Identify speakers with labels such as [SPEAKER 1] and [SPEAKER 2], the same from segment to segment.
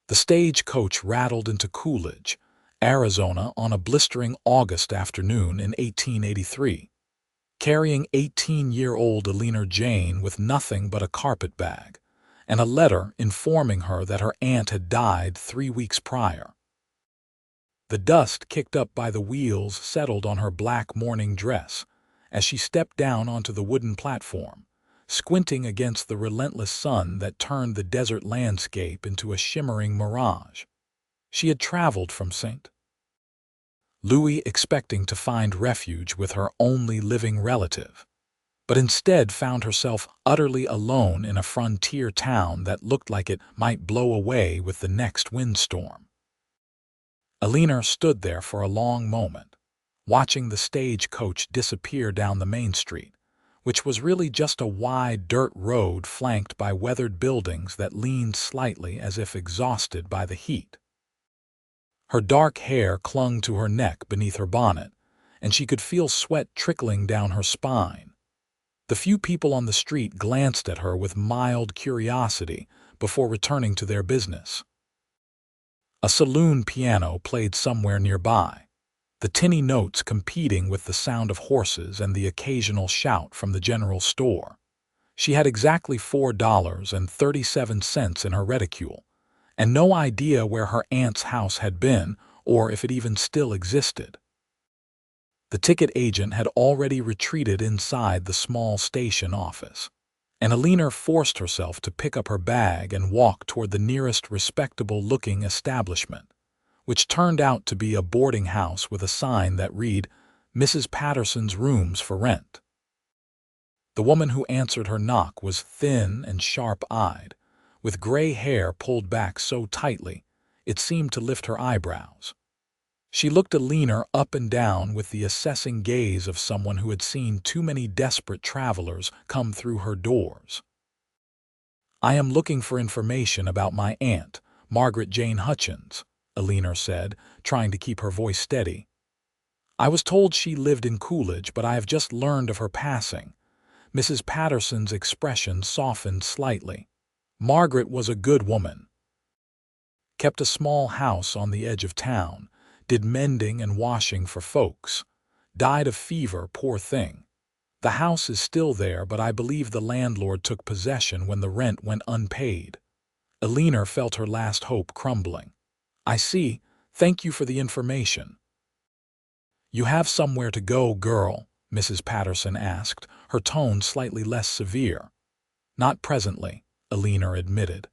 [SPEAKER 1] The stagecoach rattled into Coolidge, Arizona on a blistering August afternoon in 1883, carrying 18-year-old Eleanor Jane with nothing but a carpet-bag and a letter informing her that her aunt had died 3 weeks prior. The dust kicked up by the wheels settled on her black morning dress as she stepped down onto the wooden platform, squinting against the relentless sun that turned the desert landscape into a shimmering mirage. She had traveled from St. Louis expecting to find refuge with her only living relative, but instead found herself utterly alone in a frontier town that looked like it might blow away with the next windstorm. Eleanor stood there for a long moment, watching the stagecoach disappear down the main street, which was really just a wide dirt road flanked by weathered buildings that leaned slightly as if exhausted by the heat. Her dark hair clung to her neck beneath her bonnet, and she could feel sweat trickling down her spine. The few people on the street glanced at her with mild curiosity before returning to their business. A saloon piano played somewhere nearby, the tinny notes competing with the sound of horses and the occasional shout from the general store. She had exactly $4.37 in her reticule, and no idea where her aunt's house had been or if it even still existed. The ticket agent had already retreated inside the small station office, and Eleanor forced herself to pick up her bag and walk toward the nearest respectable-looking establishment, which turned out to be a boarding house with a sign that read, "Mrs. Patterson's Rooms for Rent." The woman who answered her knock was thin and sharp-eyed, with gray hair pulled back so tightly it seemed to lift her eyebrows. She looked Eleanor up and down with the assessing gaze of someone who had seen too many desperate travelers come through her doors. "I am looking for information about my aunt, Margaret Jane Hutchins," Eleanor said, trying to keep her voice steady. "I was told she lived in Coolidge, but I have just learned of her passing." Mrs. Patterson's expression softened slightly. "Margaret was a good woman. Kept a small house on the edge of town, did mending and washing for folks. Died of fever, poor thing. The house is still there, but I believe the landlord took possession when the rent went unpaid." Eleanor felt her last hope crumbling. "I see. Thank you for the information." "You have somewhere to go, girl?" Mrs. Patterson asked, her tone slightly less severe. "Not presently," Eleanor admitted.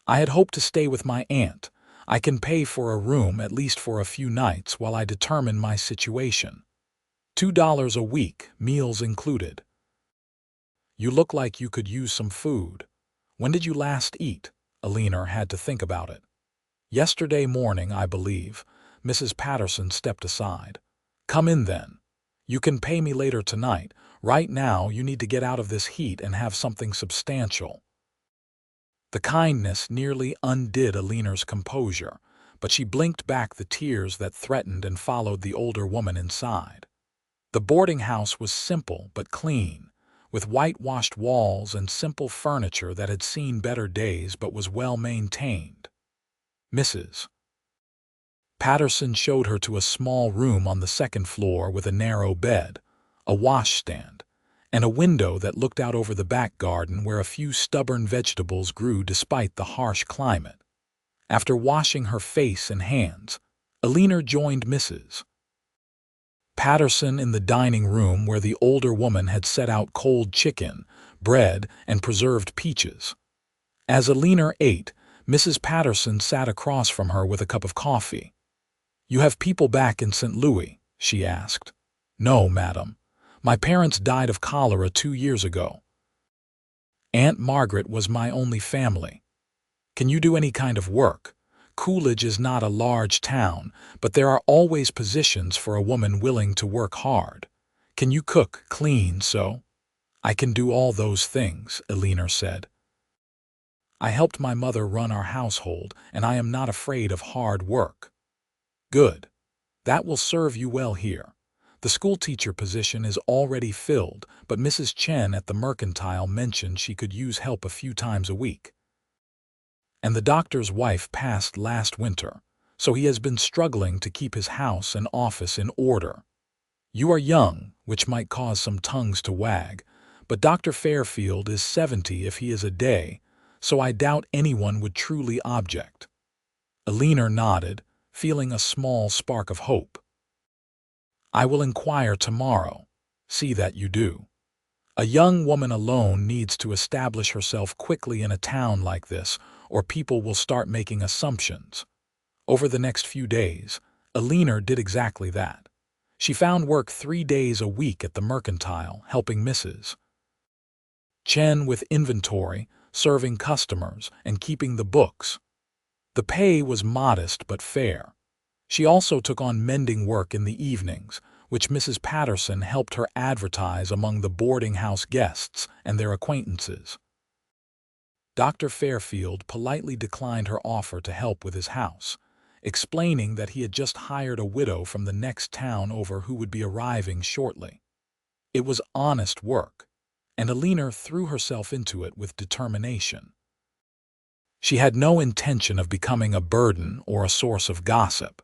[SPEAKER 1] "I had hoped to stay with my aunt. I can pay for a room at least for a few nights while I determine my situation. $2 a week, meals included." "You look like you could use some food. When did you last eat?" Eleanor had to think about it. "Yesterday morning, I believe." Mrs. Patterson stepped aside. "Come in then. You can pay me later tonight. Right now, you need to get out of this heat and have something substantial." The kindness nearly undid Eleanor's composure, but she blinked back the tears that threatened and followed the older woman inside. The boarding house was simple but clean, with whitewashed walls and simple furniture that had seen better days but was well maintained. Mrs. Patterson showed her to a small room on the second floor with a narrow bed, a washstand, and a window that looked out over the back garden where a few stubborn vegetables grew despite the harsh climate. After washing her face and hands, Eleanor joined Mrs. Patterson in the dining room where the older woman had set out cold chicken, bread, and preserved peaches. As Eleanor ate, Mrs. Patterson sat across from her with a cup of coffee. "You have people back in St. Louis?" she asked. "No, madam. My parents died of cholera 2 years ago. Aunt Margaret was my only family." "Can you do any kind of work? Coolidge is not a large town, but there are always positions for a woman willing to work hard. Can you cook, clean, sew?" "I can do all those things," Eleanor said. "I helped my mother run our household, and I am not afraid of hard work." "Good. That will serve you well here. The schoolteacher position is already filled, but Mrs. Chen at the Mercantile mentioned she could use help a few times a week." and the doctor's wife passed last winter, so he has been struggling to keep his house and office in order. You are young, which might cause some tongues to wag, but Dr. Fairfield is 70 if he is a day, so I doubt anyone would truly object. Eleanor nodded, feeling a small spark of hope. I will inquire tomorrow. See that you do. A young woman alone needs to establish herself quickly in a town like this, or people will start making assumptions. Over the next few days, Eleanor did exactly that. She found work 3 days a week at the Mercantile, helping Mrs. Chen with inventory, serving customers, and keeping the books. The pay was modest but fair. She also took on mending work in the evenings, which Mrs. Patterson helped her advertise among the boarding house guests and their acquaintances. Dr. Fairfield politely declined her offer to help with his house, explaining that he had just hired a widow from the next town over who would be arriving shortly. It was honest work, and Eleanor threw herself into it with determination. She had no intention of becoming a burden or a source of gossip.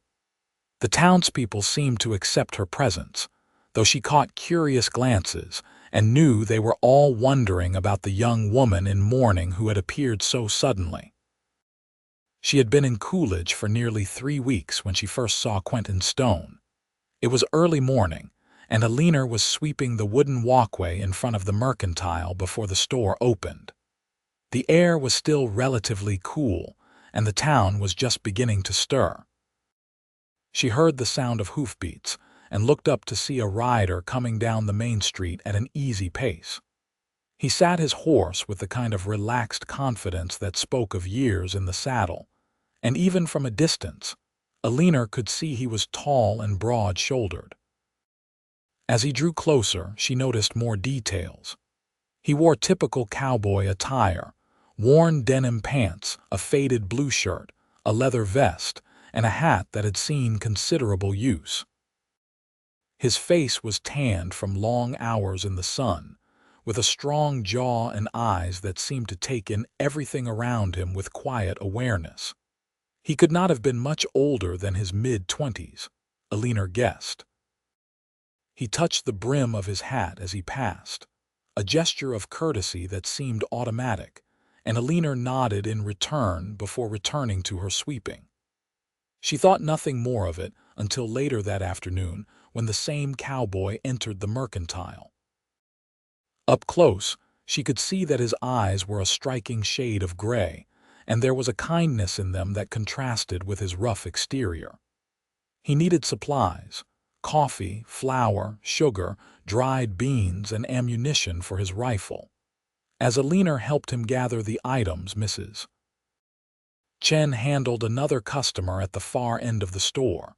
[SPEAKER 1] The townspeople seemed to accept her presence, though she caught curious glances and knew they were all wondering about the young woman in mourning who had appeared so suddenly. She had been in Coolidge for nearly 3 weeks when she first saw Quentin Stone. It was early morning, and Eleanor was sweeping the wooden walkway in front of the Mercantile before the store opened. The air was still relatively cool, and the town was just beginning to stir. She heard the sound of hoofbeats and looked up to see a rider coming down the main street at an easy pace. He sat his horse with the kind of relaxed confidence that spoke of years in the saddle, and even from a distance, Eleanor could see he was tall and broad-shouldered. As he drew closer, she noticed more details. He wore typical cowboy attire, worn denim pants, a faded blue shirt, a leather vest, and a hat that had seen considerable use. His face was tanned from long hours in the sun, with a strong jaw and eyes that seemed to take in everything around him with quiet awareness. He could not have been much older than his mid-20s, Eleanor guessed. He touched the brim of his hat as he passed, a gesture of courtesy that seemed automatic, and Eleanor nodded in return before returning to her sweeping. She thought nothing more of it until later that afternoon when the same cowboy entered the Mercantile. Up close, she could see that his eyes were a striking shade of gray, and there was a kindness in them that contrasted with his rough exterior. He needed supplies: coffee, flour, sugar, dried beans, and ammunition for his rifle. As Eleanor helped him gather the items, Mrs. Chen handled another customer at the far end of the store.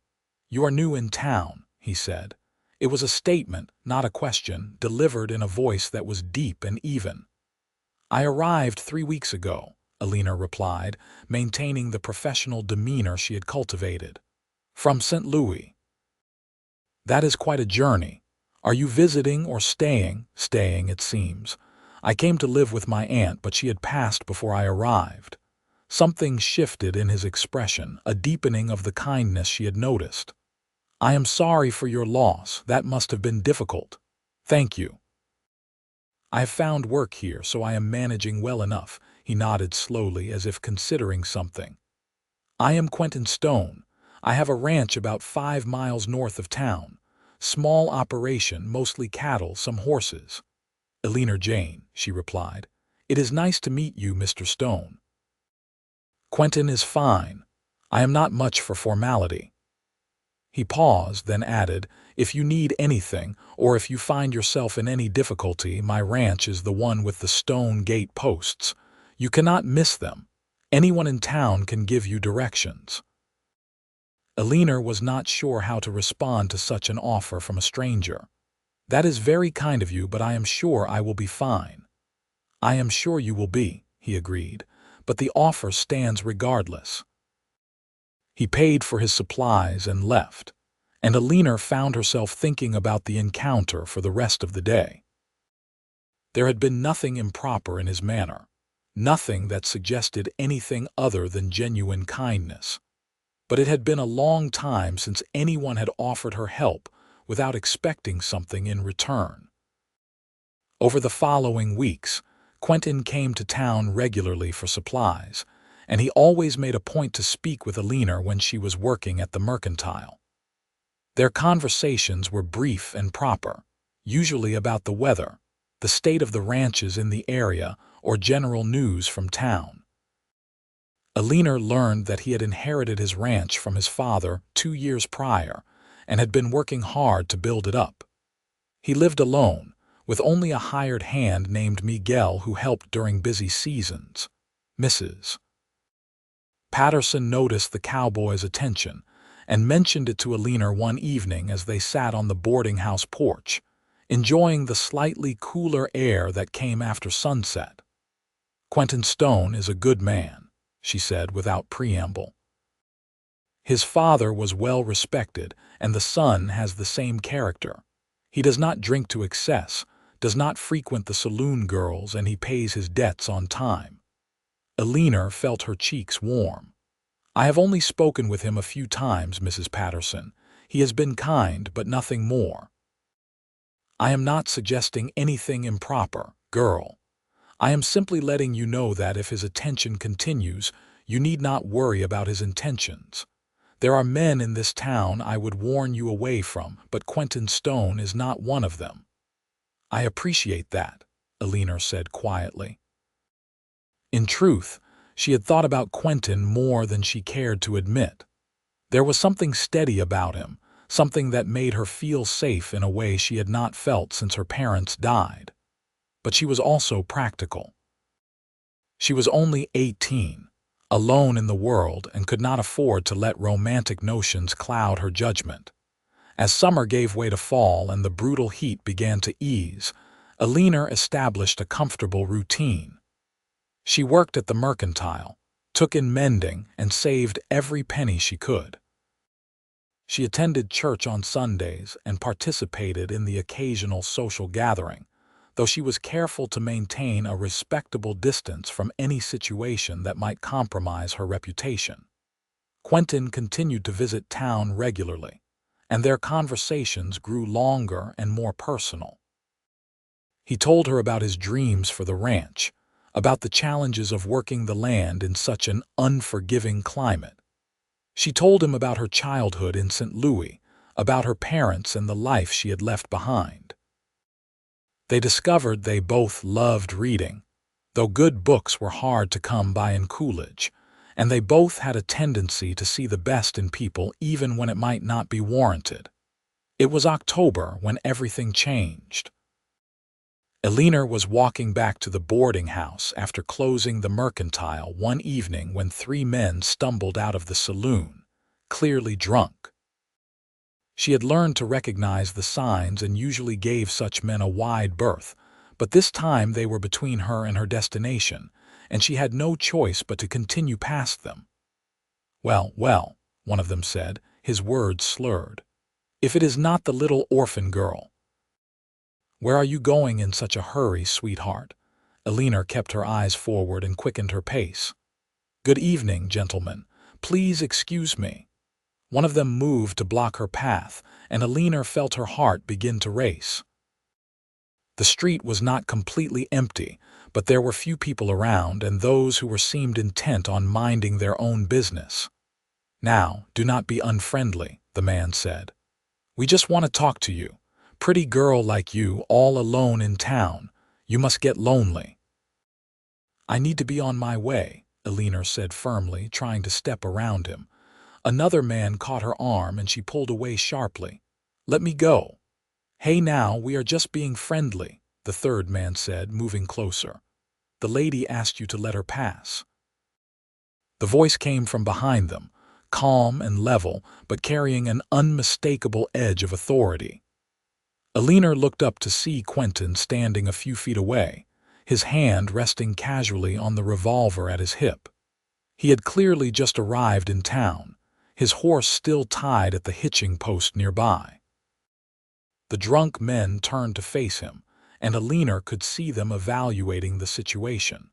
[SPEAKER 1] "You are new in town," he said. It was a statement, not a question, delivered in a voice that was deep and even. "I arrived 3 weeks ago," Eleanor replied, maintaining the professional demeanor she had cultivated. "From St. Louis." "That is quite a journey. Are you visiting or staying?" "Staying, it seems. I came to live with my aunt, but she had passed before I arrived." Something shifted in his expression, a deepening of the kindness she had noticed. "I am sorry for your loss. That must have been difficult." "Thank you. I have found work here, so I am managing well enough." He nodded slowly, as if considering something. "I am Quentin Stone. I have a ranch about 5 miles north of town. Small operation, mostly cattle, some horses." "Eleanor Jane," she replied. "It is nice to meet you, Mr. Stone." "Quentin is fine. I am not much for formality." He paused, then added, "If you need anything, or if you find yourself in any difficulty, my ranch is the one with the stone gate posts. You cannot miss them. Anyone in town can give you directions." Eleanor was not sure how to respond to such an offer from a stranger. "That is very kind of you, but I am sure I will be fine." "I am sure you will be," he agreed, "but the offer stands regardless." He paid for his supplies and left, and Eleanor found herself thinking about the encounter for the rest of the day. There had been nothing improper in his manner. nothing that suggested anything other than genuine kindness. But it had been a long time since anyone had offered her help without expecting something in return. Over the following weeks, Quentin came to town regularly for supplies, and he always made a point to speak with Eleanor when she was working at the mercantile. Their conversations were brief and proper, usually about the weather, the state of the ranches in the area, or general news from town. Eleanor learned that he had inherited his ranch from his father 2 years prior and had been working hard to build it up. He lived alone, with only a hired hand named Miguel who helped during busy seasons. Mrs. Patterson noticed the cowboy's attention and mentioned it to Eleanor one evening as they sat on the boarding house porch, enjoying the slightly cooler air that came after sunset. "Quentin Stone is a good man," she said without preamble. "His father was well respected, and the son has the same character. He does not drink to excess, does not frequent the saloon girls, and he pays his debts on time." Eleanor felt her cheeks warm. "I have only spoken with him a few times, Mrs. Patterson. He has been kind, but nothing more." "I am not suggesting anything improper, girl. I am simply letting you know that if his attention continues, you need not worry about his intentions. There are men in this town I would warn you away from, but Quentin Stone is not one of them." "I appreciate that," Eleanor said quietly. In truth, she had thought about Quentin more than she cared to admit. There was something steady about him, something that made her feel safe in a way she had not felt since her parents died. But she was also practical. She was only 18, alone in the world, and could not afford to let romantic notions cloud her judgment. As summer gave way to fall and the brutal heat began to ease, Eleanor established a comfortable routine. She worked at the mercantile, took in mending, and saved every penny she could. She attended church on Sundays and participated in the occasional social gathering, though she was careful to maintain a respectable distance from any situation that might compromise her reputation. Quentin continued to visit town regularly, and their conversations grew longer and more personal. He told her about his dreams for the ranch, about the challenges of working the land in such an unforgiving climate. She told him about her childhood in St. Louis, about her parents and the life she had left behind. They discovered they both loved reading, though good books were hard to come by in Coolidge, and they both had a tendency to see the best in people even when it might not be warranted. It was October when everything changed. Eleanor was walking back to the boarding house after closing the mercantile one evening when 3 men stumbled out of the saloon, clearly drunk. She had learned to recognize the signs and usually gave such men a wide berth, but this time they were between her and her destination, and she had no choice but to continue past them. "Well, well," one of them said, his words slurred. "If it is not the little orphan girl." "Where are you going in such a hurry, sweetheart?" Eleanor kept her eyes forward and quickened her pace. "Good evening, gentlemen. Please excuse me." One of them moved to block her path, and Eleanor felt her heart begin to race. The street was not completely empty, but there were few people around, and those who seemed intent on minding their own business. "Now, do not be unfriendly," the man said. "We just want to talk to you. Pretty girl like you, all alone in town. You must get lonely." "I need to be on my way," Eleanor said firmly, trying to step around him. Another man caught her arm and she pulled away sharply. "Let me go." "Hey now, we are just being friendly," the third man said, moving closer. "The lady asked you to let her pass." The voice came from behind them, calm and level, but carrying an unmistakable edge of authority. Eleanor looked up to see Quentin standing a few feet away, his hand resting casually on the revolver at his hip. He had clearly just arrived in town, his horse still tied at the hitching post nearby. The drunk men turned to face him, and Eleanor could see them evaluating the situation.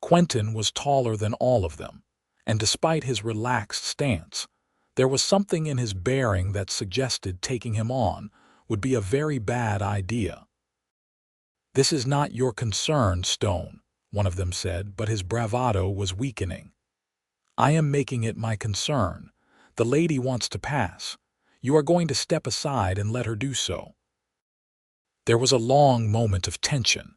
[SPEAKER 1] Quentin was taller than all of them, and despite his relaxed stance, there was something in his bearing that suggested taking him on would be a very bad idea. "This is not your concern, Stone," one of them said, but his bravado was weakening. "I am making it my concern. The lady wants to pass. You are going to step aside and let her do so." There was a long moment of tension,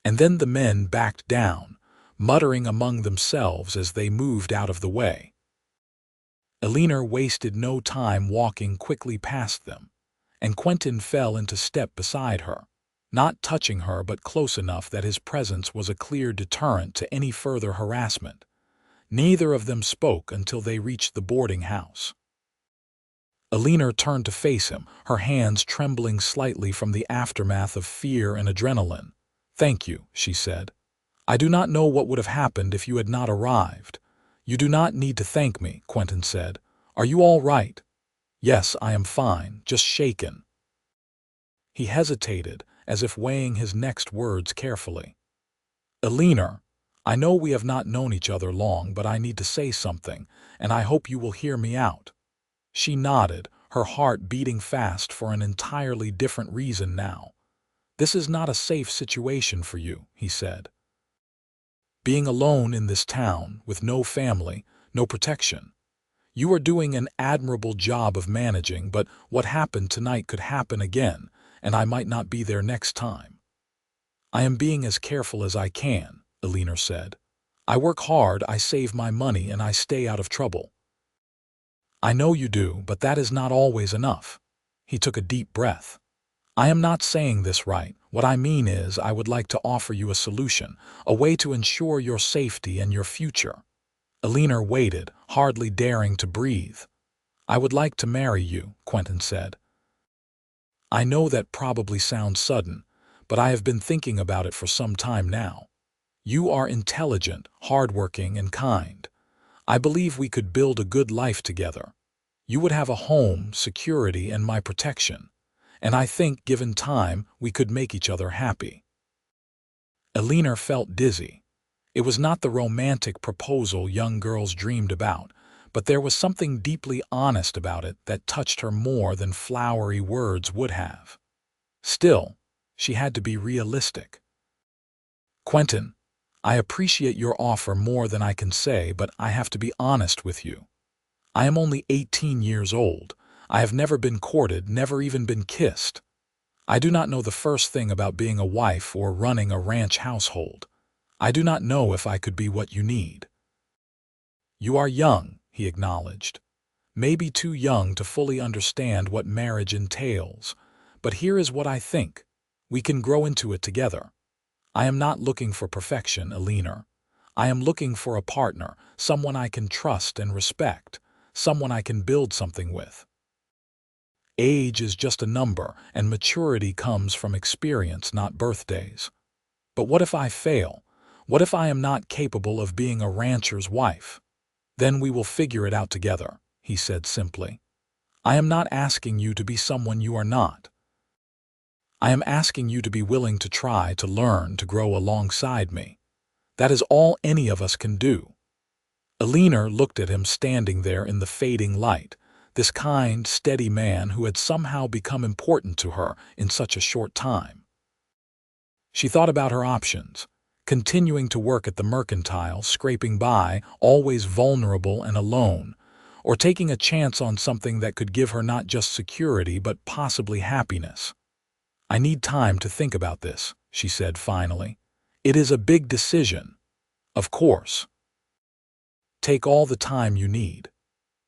[SPEAKER 1] and then the men backed down, muttering among themselves as they moved out of the way. Eleanor wasted no time walking quickly past them, and Quentin fell into step beside her, not touching her but close enough that his presence was a clear deterrent to any further harassment. Neither of them spoke until they reached the boarding house. Eleanor turned to face him, her hands trembling slightly from the aftermath of fear and adrenaline. "Thank you," she said. "I do not know what would have happened if you had not arrived." "You do not need to thank me," Quentin said. "Are you all right?" "Yes, I am fine, just shaken." He hesitated, as if weighing his next words carefully. "Eleanor, I know we have not known each other long, but I need to say something, and I hope you will hear me out." She nodded, her heart beating fast for an entirely different reason now. "This is not a safe situation for you," he said. "Being alone in this town, with no family, no protection. You are doing an admirable job of managing, but what happened tonight could happen again, and I might not be there next time." "I am being as careful as I can," Eleanor said. "I work hard, I save my money, and I stay out of trouble." "I know you do, but that is not always enough." He took a deep breath. "I am not saying this right. What I mean is, I would like to offer you a solution, a way to ensure your safety and your future." Eleanor waited, hardly daring to breathe. "I would like to marry you," Quentin said. "I know that probably sounds sudden, but I have been thinking about it for some time now. You are intelligent, hardworking, and kind. I believe we could build a good life together. You would have a home, security, and my protection. And I think, given time, we could make each other happy." Eleanor felt dizzy. It was not the romantic proposal young girls dreamed about, but there was something deeply honest about it that touched her more than flowery words would have. Still, she had to be realistic. "Quentin, I appreciate your offer more than I can say, but I have to be honest with you. I am only 18 years old. I have never been courted, never even been kissed. I do not know the first thing about being a wife or running a ranch household. I do not know if I could be what you need." "You are young," he acknowledged. "Maybe too young to fully understand what marriage entails. But here is what I think. We can grow into it together. I am not looking for perfection, Eleanor. I am looking for a partner, someone I can trust and respect, someone I can build something with. Age is just a number, and maturity comes from experience, not birthdays. But what if I fail? What if I am not capable of being a rancher's wife? Then we will figure it out together," he said simply. "I am not asking you to be someone you are not. I am asking you to be willing to try, to learn, to grow alongside me. That is all any of us can do." Eleanor looked at him standing there in the fading light, this kind, steady man who had somehow become important to her in such a short time. She thought about her options: continuing to work at the mercantile, scraping by, always vulnerable and alone, or taking a chance on something that could give her not just security but possibly happiness. "I need time to think about this," she said finally. "It is a big decision." "Of course. Take all the time you need.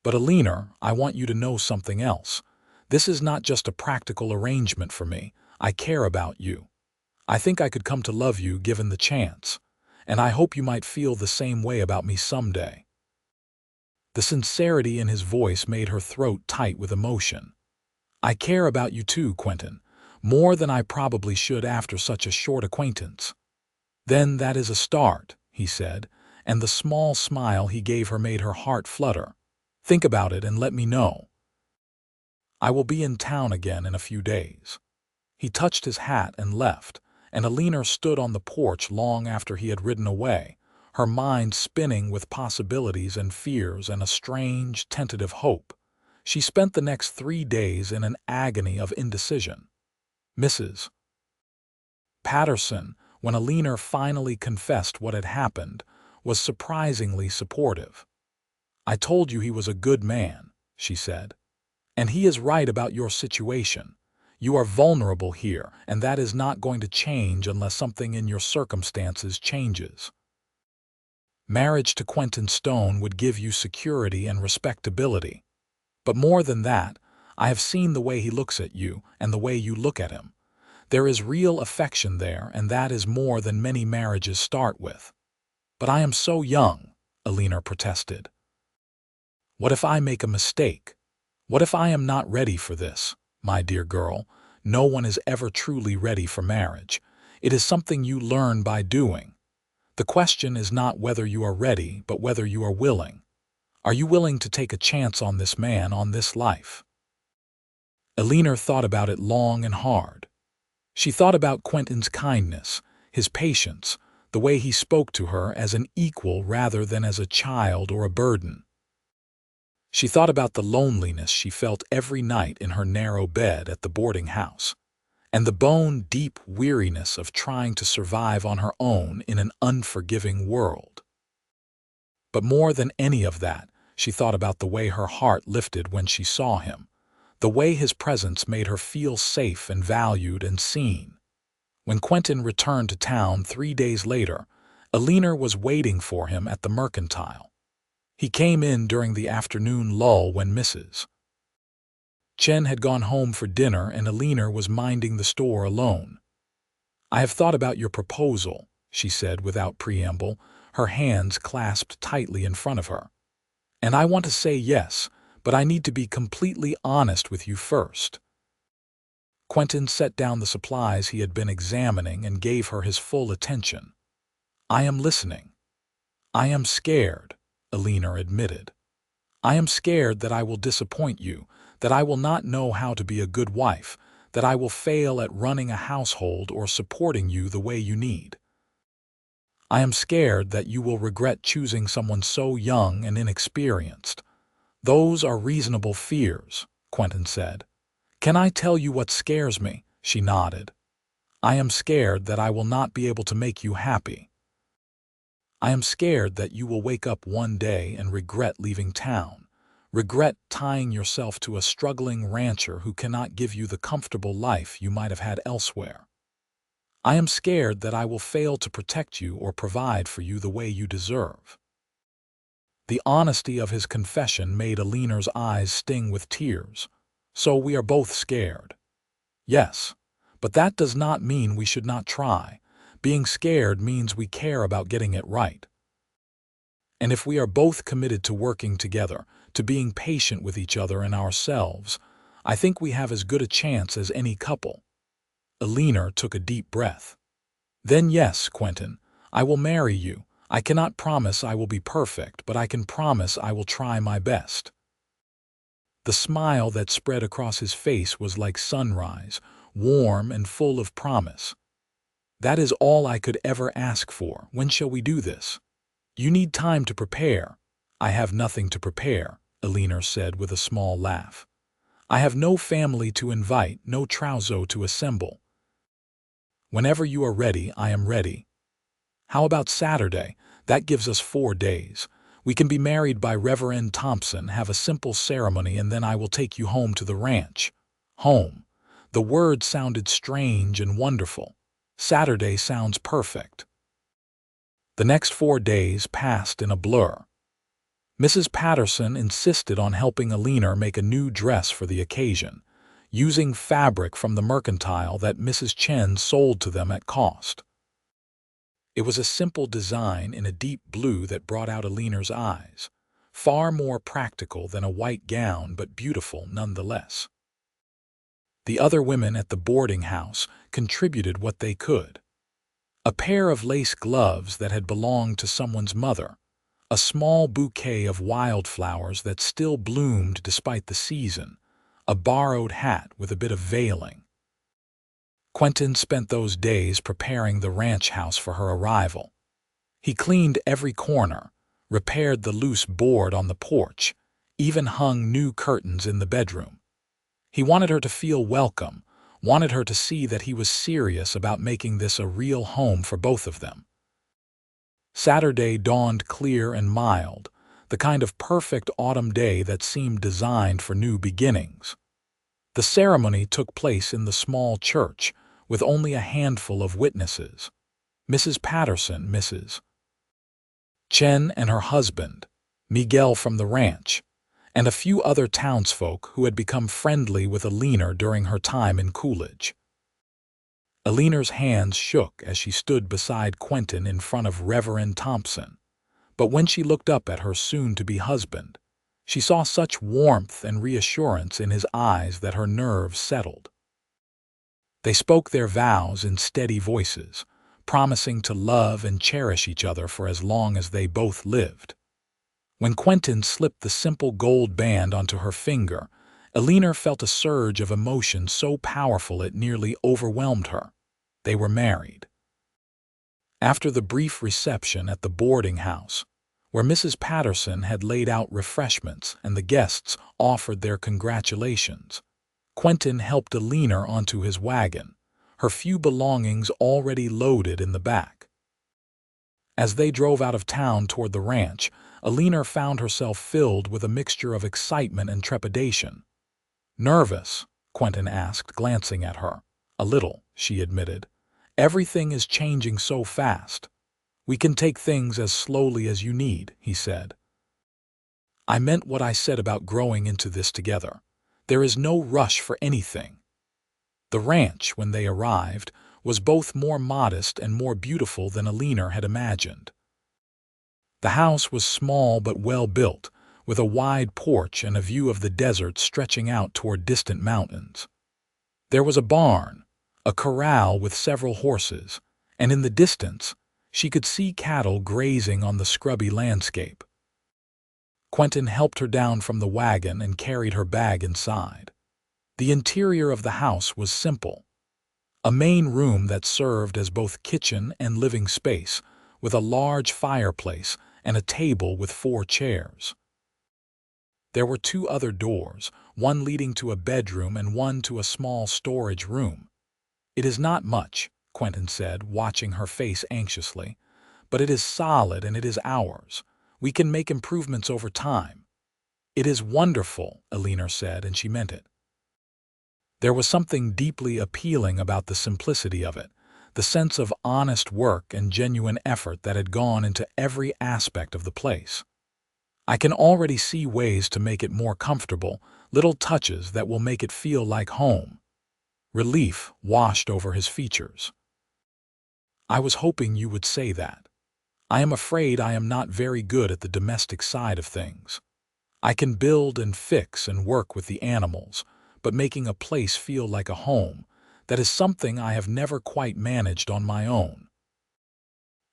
[SPEAKER 1] But Eleanor, I want you to know something else. This is not just a practical arrangement for me. I care about you. I think I could come to love you given the chance, and I hope you might feel the same way about me someday." The sincerity in his voice made her throat tight with emotion. "I care about you too, Quentin, more than I probably should after such a short acquaintance." "Then that is a start," he said, and the small smile he gave her made her heart flutter. "Think about it and let me know. I will be in town again in a few days." He touched his hat and left, and Eleanor stood on the porch long after he had ridden away, her mind spinning with possibilities and fears and a strange, tentative hope. She spent the next 3 days in an agony of indecision. Mrs. Patterson, when Eleanor finally confessed what had happened, was surprisingly supportive. "I told you he was a good man," she said. "And he is right about your situation. You are vulnerable here, and that is not going to change unless something in your circumstances changes. Marriage to Quentin Stone would give you security and respectability. But more than that, I have seen the way he looks at you and the way you look at him. There is real affection there, and that is more than many marriages start with." "But I am so young," Eleanor protested. "What if I make a mistake? What if I am not ready for this? My dear girl, no one is ever truly ready for marriage. It is something you learn by doing. The question is not whether you are ready, but whether you are willing. Are you willing to take a chance on this man, on this life?" Eleanor thought about it long and hard. She thought about Quentin's kindness, his patience, the way he spoke to her as an equal rather than as a child or a burden. She thought about the loneliness she felt every night in her narrow bed at the boarding house, and the bone-deep weariness of trying to survive on her own in an unforgiving world. But more than any of that, she thought about the way her heart lifted when she saw him, the way his presence made her feel safe and valued and seen. When Quentin returned to town 3 days later, Eleanor was waiting for him at the Mercantile. He came in during the afternoon lull when Mrs. Chen had gone home for dinner and Eleanor was minding the store alone. "I have thought about your proposal," she said without preamble, her hands clasped tightly in front of her. "And I want to say yes, but I need to be completely honest with you first." Quentin set down the supplies he had been examining and gave her his full attention. "I am listening." "I am scared," Eleanor admitted. "I am scared that I will disappoint you, that I will not know how to be a good wife, that I will fail at running a household or supporting you the way you need. I am scared that you will regret choosing someone so young and inexperienced." "Those are reasonable fears," Quentin said. "Can I tell you what scares me?" She nodded. "I am scared that I will not be able to make you happy. I am scared that you will wake up one day and regret leaving town, regret tying yourself to a struggling rancher who cannot give you the comfortable life you might have had elsewhere. I am scared that I will fail to protect you or provide for you the way you deserve." The honesty of his confession made Eleanor's eyes sting with tears. "So we are both scared." "Yes, but that does not mean we should not try. Being scared means we care about getting it right. And if we are both committed to working together, to being patient with each other and ourselves, I think we have as good a chance as any couple." Eleanor took a deep breath. "Then yes, Quentin, I will marry you. I cannot promise I will be perfect, but I can promise I will try my best." The smile that spread across his face was like sunrise, warm and full of promise. "That is all I could ever ask for. When shall we do this?" "You need time to prepare." "I have nothing to prepare," Eleanor said with a small laugh. "I have no family to invite, no trousseau to assemble. Whenever you are ready, I am ready." "How about Saturday? That gives us 4 days. We can be married by Reverend Thompson, have a simple ceremony, and then I will take you home to the ranch." Home. The word sounded strange and wonderful. Saturday sounds perfect. The next 4 days passed in a blur. Mrs. Patterson insisted on helping Eleanor make a new dress for the occasion, using fabric from the Mercantile that Mrs. Chen sold to them at cost. It was a simple design in a deep blue that brought out Eleanor's eyes, far more practical than a white gown but beautiful nonetheless. The other women at the boarding house contributed what they could. A pair of lace gloves that had belonged to someone's mother, a small bouquet of wildflowers that still bloomed despite the season, a borrowed hat with a bit of veiling. Quentin spent those days preparing the ranch house for her arrival. He cleaned every corner, repaired the loose board on the porch, even hung new curtains in the bedroom. He wanted her to feel welcome, wanted her to see that he was serious about making this a real home for both of them. Saturday dawned clear and mild, the kind of perfect autumn day that seemed designed for new beginnings. The ceremony took place in the small church, with only a handful of witnesses. Mrs. Patterson, Mrs. Chen and her husband, Miguel from the ranch, and a few other townsfolk who had become friendly with Eleanor during her time in Coolidge. Eleanor's hands shook as she stood beside Quentin in front of Reverend Thompson, but when she looked up at her soon-to-be husband, she saw such warmth and reassurance in his eyes that her nerves settled. They spoke their vows in steady voices, promising to love and cherish each other for as long as they both lived. When Quentin slipped the simple gold band onto her finger, Eleanor felt a surge of emotion so powerful it nearly overwhelmed her. They were married. After the brief reception at the boarding house, where Mrs. Patterson had laid out refreshments and the guests offered their congratulations, Quentin helped Eleanor onto his wagon, her few belongings already loaded in the back. As they drove out of town toward the ranch, Eleanor found herself filled with a mixture of excitement and trepidation. "Nervous?" Quentin asked, glancing at her. "A little," she admitted. "Everything is changing so fast." "We can take things as slowly as you need," he said. "I meant what I said about growing into this together. There is no rush for anything." The ranch, when they arrived, was both more modest and more beautiful than Eleanor had imagined. The house was small but well built, with a wide porch and a view of the desert stretching out toward distant mountains. There was a barn, a corral with several horses, and in the distance, she could see cattle grazing on the scrubby landscape. Quentin helped her down from the wagon and carried her bag inside. The interior of the house was simple. A main room that served as both kitchen and living space, with a large fireplace and a table with 4 chairs. There were 2 other doors, one leading to a bedroom and one to a small storage room. "It is not much," Quentin said, watching her face anxiously, "but it is solid and it is ours. We can make improvements over time." "It is wonderful," Eleanor said, and she meant it. There was something deeply appealing about the simplicity of it, the sense of honest work and genuine effort that had gone into every aspect of the place. "I can already see ways to make it more comfortable, little touches that will make it feel like home." Relief washed over his features. "I was hoping you would say that. I am afraid I am not very good at the domestic side of things. I can build and fix and work with the animals, but making a place feel like a home, that is something I have never quite managed on my own."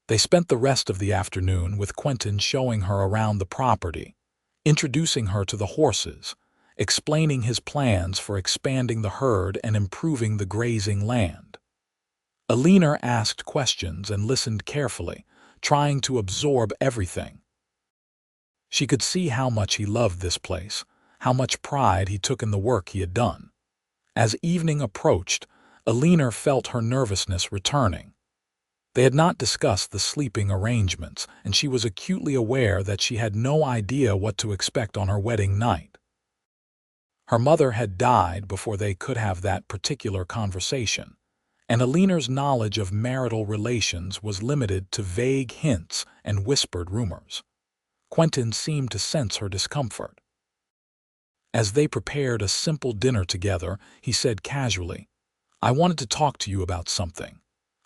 [SPEAKER 1] They spent the rest of the afternoon with Quentin showing her around the property, introducing her to the horses, explaining his plans for expanding the herd and improving the grazing land. Eleanor asked questions and listened carefully, trying to absorb everything. She could see how much he loved this place, how much pride he took in the work he had done. As evening approached, Eleanor felt her nervousness returning. They had not discussed the sleeping arrangements, and she was acutely aware that she had no idea what to expect on her wedding night. Her mother had died before they could have that particular conversation, and Eleanor's knowledge of marital relations was limited to vague hints and whispered rumors. Quentin seemed to sense her discomfort. As they prepared a simple dinner together, he said casually, "I wanted to talk to you about something.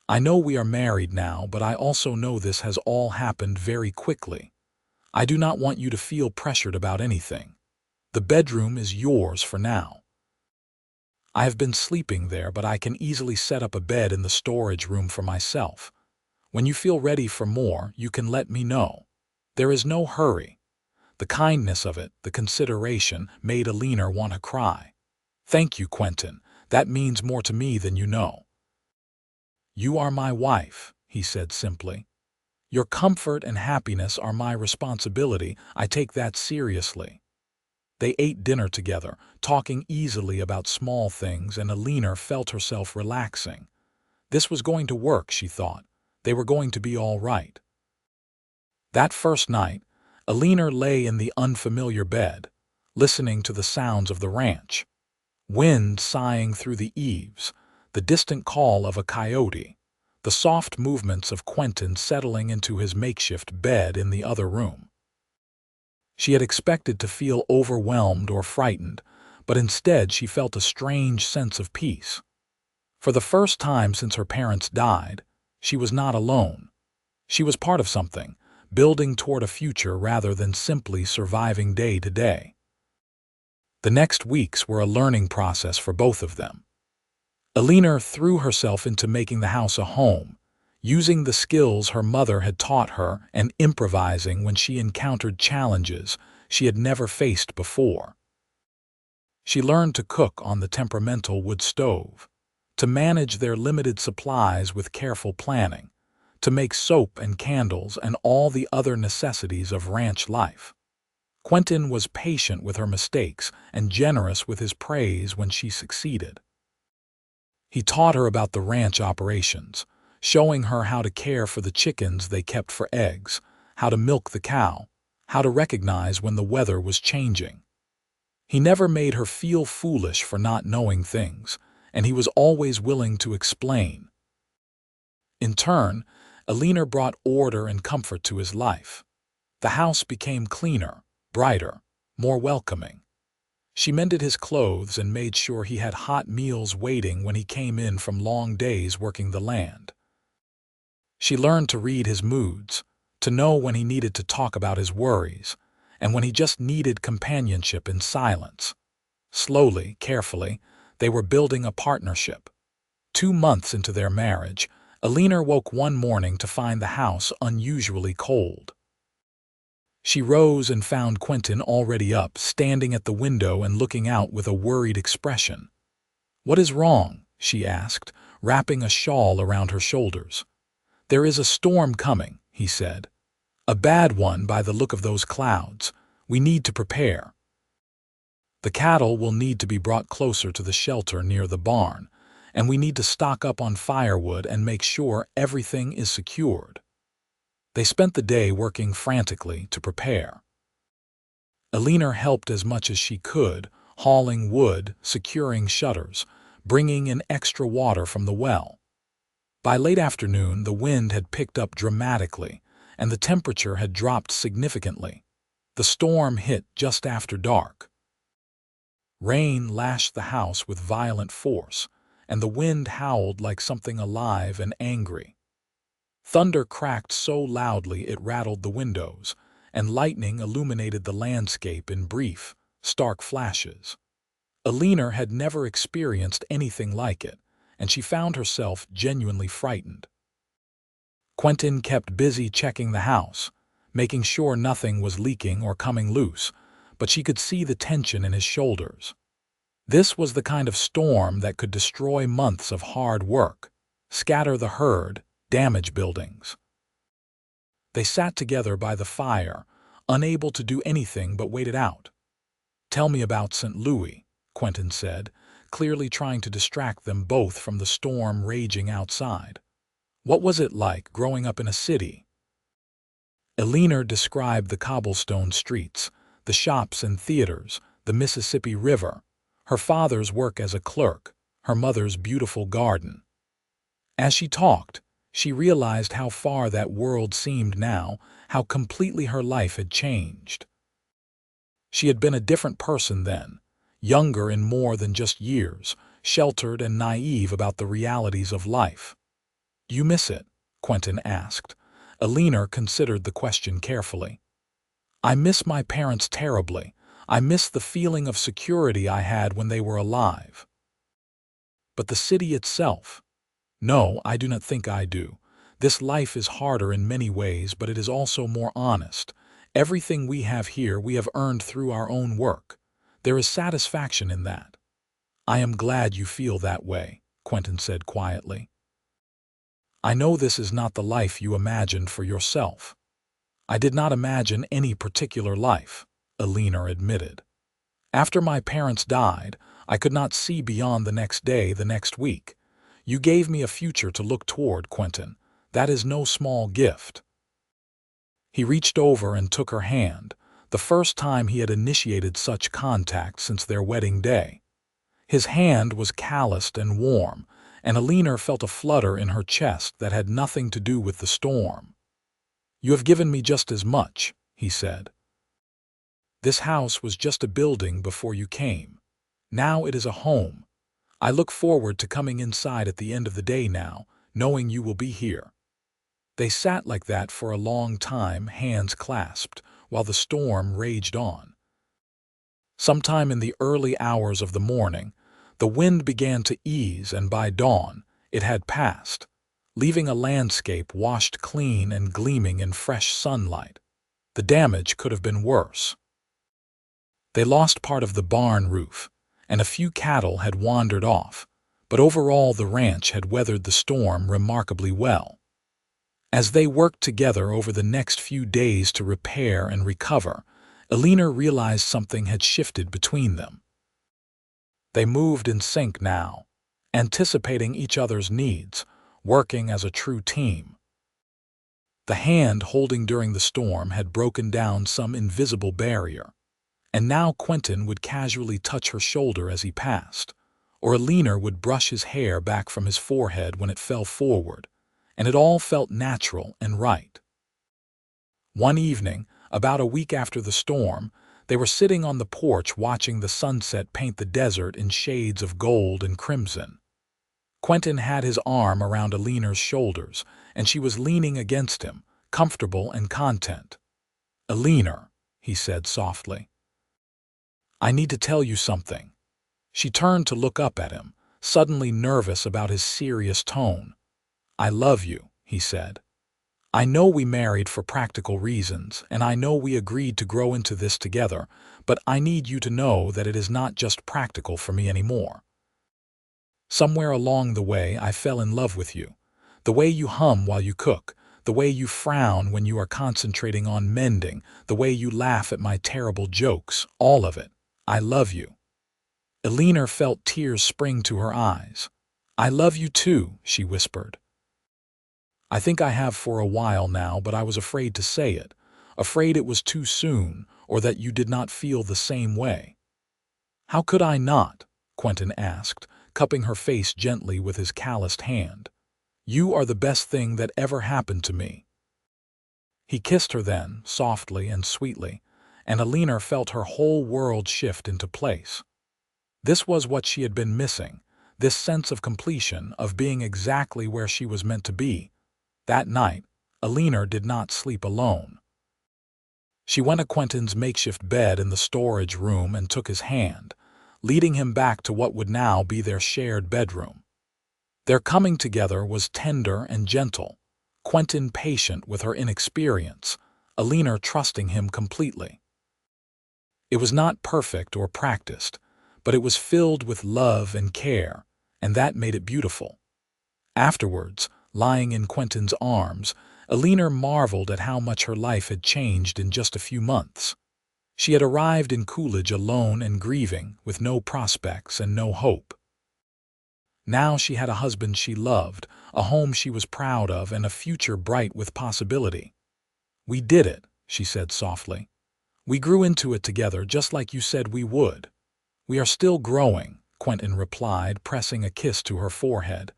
[SPEAKER 1] I know we are married now, but I also know this has all happened very quickly. I do not want you to feel pressured about anything. The bedroom is yours for now. I have been sleeping there, but I can easily set up a bed in the storage room for myself. When you feel ready for more, you can let me know. There is no hurry." The kindness of it, the consideration, made Eleanor want to cry. "Thank you, Quentin. That means more to me than you know." "You are my wife," he said simply. Your comfort and happiness are my responsibility. I take that seriously." They ate dinner together, talking easily about small things, and Eleanor felt herself relaxing. This was going to work, she thought. They were going to be all right. That first night, Eleanor lay in the unfamiliar bed, listening to the sounds of the ranch. Wind sighing through the eaves, the distant call of a coyote, the soft movements of Quentin settling into his makeshift bed in the other room. She had expected to feel overwhelmed or frightened, but instead she felt a strange sense of peace. For the first time since her parents died, she was not alone. She was part of something, building toward a future rather than simply surviving day to day. The next weeks were a learning process for both of them. Eleanor threw herself into making the house a home, using the skills her mother had taught her and improvising when she encountered challenges she had never faced before. She learned to cook on the temperamental wood stove, to manage their limited supplies with careful planning, to make soap and candles and all the other necessities of ranch life. Quentin was patient with her mistakes and generous with his praise when she succeeded. He taught her about the ranch operations, showing her how to care for the chickens they kept for eggs, how to milk the cow, how to recognize when the weather was changing. He never made her feel foolish for not knowing things, and he was always willing to explain. In turn, Eleanor brought order and comfort to his life. The house became cleaner, brighter, more welcoming. She mended his clothes and made sure he had hot meals waiting when he came in from long days working the land. She learned to read his moods, to know when he needed to talk about his worries, and when he just needed companionship in silence. Slowly, carefully, they were building a partnership. 2 months into their marriage, Eleanor woke one morning to find the house unusually cold. She rose and found Quentin already up, standing at the window and looking out with a worried expression. "What is wrong?" she asked, wrapping a shawl around her shoulders. "There is a storm coming," he said. "A bad one by the look of those clouds. We need to prepare. The cattle will need to be brought closer to the shelter near the barn, and we need to stock up on firewood and make sure everything is secured." They spent the day working frantically to prepare. Eleanor helped as much as she could, hauling wood, securing shutters, bringing in extra water from the well. By late afternoon, the wind had picked up dramatically, and the temperature had dropped significantly. The storm hit just after dark. Rain lashed the house with violent force, and the wind howled like something alive and angry. Thunder cracked so loudly it rattled the windows, and lightning illuminated the landscape in brief, stark flashes. Eleanor had never experienced anything like it, and she found herself genuinely frightened. Quentin kept busy checking the house, making sure nothing was leaking or coming loose, but she could see the tension in his shoulders. This was the kind of storm that could destroy months of hard work, scatter the herd, damage buildings. They sat together by the fire, unable to do anything but wait it out. "Tell me about St. Louis," Quentin said, clearly trying to distract them both from the storm raging outside. "What was it like growing up in a city?" Eleanor described the cobblestone streets, the shops and theaters, the Mississippi River, her father's work as a clerk, her mother's beautiful garden. As she talked, she realized how far that world seemed now, how completely her life had changed. She had been a different person then, younger in more than just years, sheltered and naive about the realities of life. "Do you miss it?" Quentin asked. Eleanor considered the question carefully. "I miss my parents terribly. I miss the feeling of security I had when they were alive." "But the city itself?" "No, I do not think I do. This life is harder in many ways, but it is also more honest. Everything we have here we have earned through our own work. There is satisfaction in that." "I am glad you feel that way," Quentin said quietly. I know this is not the life you imagined for yourself." "I did not imagine any particular life," Eleanor admitted. "After my parents died, I could not see beyond the next day, the next week. You gave me a future to look toward, Quentin. That is no small gift." He reached over and took her hand, the first time he had initiated such contact since their wedding day. His hand was calloused and warm, and Eleanor felt a flutter in her chest that had nothing to do with the storm. "You have given me just as much," he said. "This house was just a building before you came. Now it is a home. I look forward to coming inside at the end of the day now, knowing you will be here." They sat like that for a long time, hands clasped, while the storm raged on. Sometime in the early hours of the morning, the wind began to ease, and by dawn it had passed, leaving a landscape washed clean and gleaming in fresh sunlight. The damage could have been worse. They lost part of the barn roof, and a few cattle had wandered off, but overall the ranch had weathered the storm remarkably well. As they worked together over the next few days to repair and recover, Eleanor realized something had shifted between them. They moved in sync now, anticipating each other's needs, working as a true team. The hand holding during the storm had broken down some invisible barrier, and now Quentin would casually touch her shoulder as he passed, or Eleanor would brush his hair back from his forehead when it fell forward, and it all felt natural and right. One evening, about a week after the storm, they were sitting on the porch watching the sunset paint the desert in shades of gold and crimson. Quentin had his arm around Eleanor's shoulders, and she was leaning against him, comfortable and content. "Eleanor," he said softly, "I need to tell you something." She turned to look up at him, suddenly nervous about his serious tone. "I love you," he said. "I know we married for practical reasons, and I know we agreed to grow into this together, but I need you to know that it is not just practical for me anymore. Somewhere along the way I fell in love with you. The way you hum while you cook, the way you frown when you are concentrating on mending, the way you laugh at my terrible jokes, all of it. I love you." Eleanor felt tears spring to her eyes. "I love you too," she whispered. "I think I have for a while now, but I was afraid to say it, afraid it was too soon, or that you did not feel the same way." "How could I not?" Quentin asked, cupping her face gently with his calloused hand. "You are the best thing that ever happened to me." He kissed her then, softly and sweetly, and Eleanor felt her whole world shift into place. This was what she had been missing, this sense of completion, of being exactly where she was meant to be. That night, Eleanor did not sleep alone. She went to Quentin's makeshift bed in the storage room and took his hand, leading him back to what would now be their shared bedroom. Their coming together was tender and gentle, Quentin patient with her inexperience, Eleanor trusting him completely. It was not perfect or practiced, but it was filled with love and care, and that made it beautiful. Afterwards, lying in Quentin's arms, Eleanor marveled at how much her life had changed in just a few months. She had arrived in Coolidge alone and grieving, with no prospects and no hope. Now she had a husband she loved, a home she was proud of, and a future bright with possibility. "We did it," she said softly. "We grew into it together just like you said we would." "We are still growing," Quentin replied, pressing a kiss to her forehead.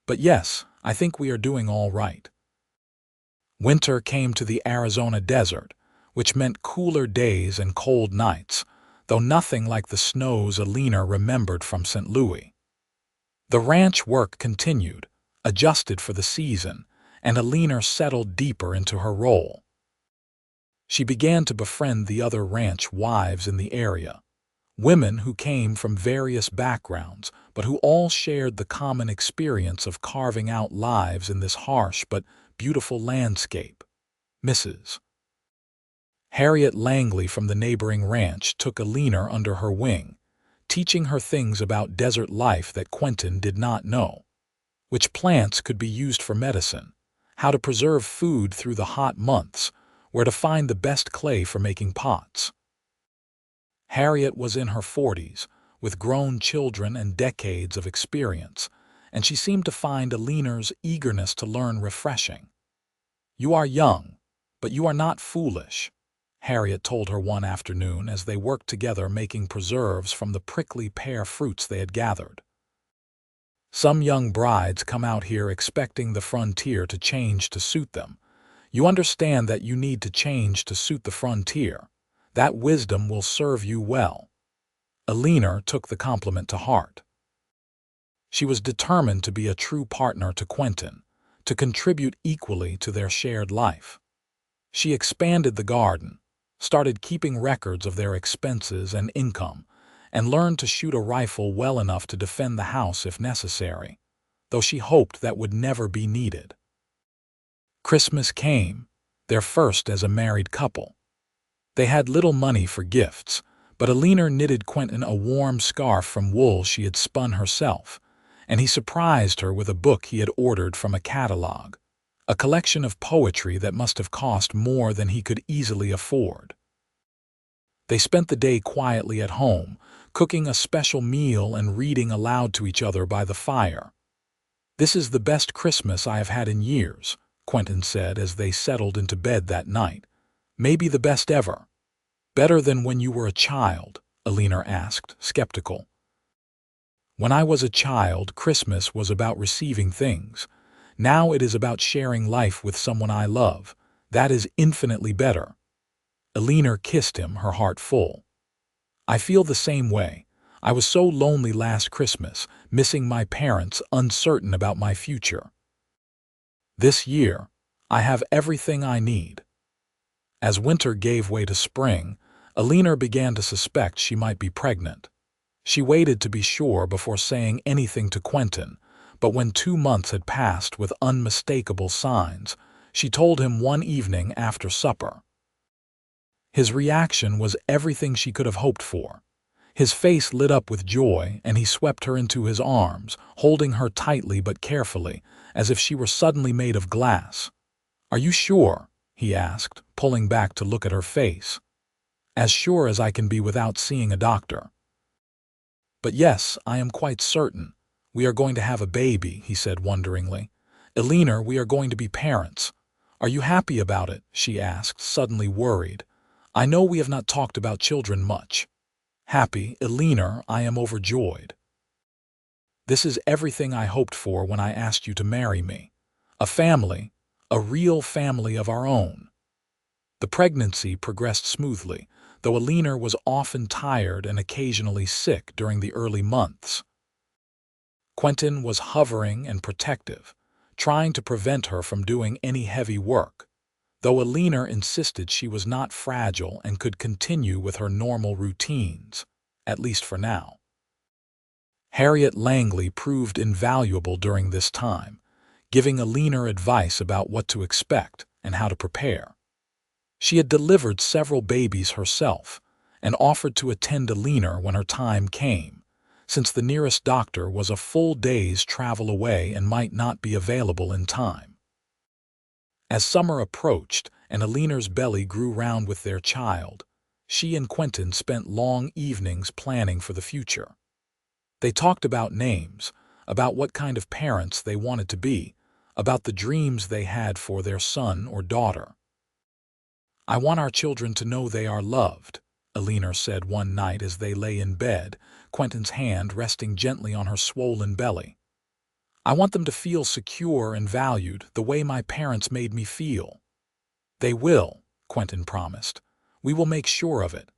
[SPEAKER 1] "But yes, I think we are doing all right." Winter came to the Arizona desert, which meant cooler days and cold nights, though nothing like the snows Eleanor remembered from St. Louis. The ranch work continued, adjusted for the season, and Eleanor settled deeper into her role. She began to befriend the other ranch wives in the area, women who came from various backgrounds, but who all shared the common experience of carving out lives in this harsh but beautiful landscape. Mrs. Harriet Langley from the neighboring ranch took Eleanor under her wing, teaching her things about desert life that Quentin did not know. which plants could be used for medicine, how to preserve food through the hot months, where to find the best clay for making pots. Harriet was in her 40s, with grown children and decades of experience, and she seemed to find Eleanor's eagerness to learn refreshing. "You are young, but you are not foolish," Harriet told her one afternoon as they worked together making preserves from the prickly pear fruits they had gathered. "Some young brides come out here expecting the frontier to change to suit them. You understand that you need to change to suit the frontier. That wisdom will serve you well." Eleanor took the compliment to heart. She was determined to be a true partner to Quentin, to contribute equally to their shared life. She expanded the garden, started keeping records of their expenses and income, and learned to shoot a rifle well enough to defend the house if necessary, though she hoped that would never be needed. Christmas came, their first as a married couple. They had little money for gifts, but Eleanor knitted Quentin a warm scarf from wool she had spun herself, and he surprised her with a book he had ordered from a catalog, a collection of poetry that must have cost more than he could easily afford. They spent the day quietly at home, cooking a special meal and reading aloud to each other by the fire. "This is the best Christmas I have had in years," Quentin said as they settled into bed that night. "Maybe the best ever." "Better than when you were a child?" Eleanor asked, skeptical. "When I was a child, Christmas was about receiving things. Now it is about sharing life with someone I love. That is infinitely better." Eleanor kissed him, her heart full. "I feel the same way. I was so lonely last Christmas, missing my parents, uncertain about my future. This year, I have everything I need." As winter gave way to spring, Eleanor began to suspect she might be pregnant. She waited to be sure before saying anything to Quentin, but when 2 months had passed with unmistakable signs, she told him one evening after supper. His reaction was everything she could have hoped for. His face lit up with joy, and he swept her into his arms, holding her tightly but carefully, as if she were suddenly made of glass. "Are you sure?" he asked, pulling back to look at her face. "As sure as I can be without seeing a doctor." "But yes, I am quite certain. We are going to have a baby," he said wonderingly. "Eleanor, we are going to be parents. Are you happy about it?" she asked, suddenly worried. "I know we have not talked about children much." "Happy, Eleanor, I am overjoyed. This is everything I hoped for when I asked you to marry me. A family, a real family of our own." The pregnancy progressed smoothly, though Eleanor was often tired and occasionally sick during the early months. Quentin was hovering and protective, trying to prevent her from doing any heavy work, though Eleanor insisted she was not fragile and could continue with her normal routines, at least for now. Harriet Langley proved invaluable during this time, giving Eleanor advice about what to expect and how to prepare. She had delivered several babies herself and offered to attend Eleanor when her time came, since the nearest doctor was a full day's travel away and might not be available in time. As summer approached and Eleanor's belly grew round with their child, she and Quentin spent long evenings planning for the future. They talked about names, about what kind of parents they wanted to be, about the dreams they had for their son or daughter. "I want our children to know they are loved," Eleanor said one night as they lay in bed, Quentin's hand resting gently on her swollen belly. "I want them to feel secure and valued the way my parents made me feel." "They will," Quentin promised. "We will make sure of it.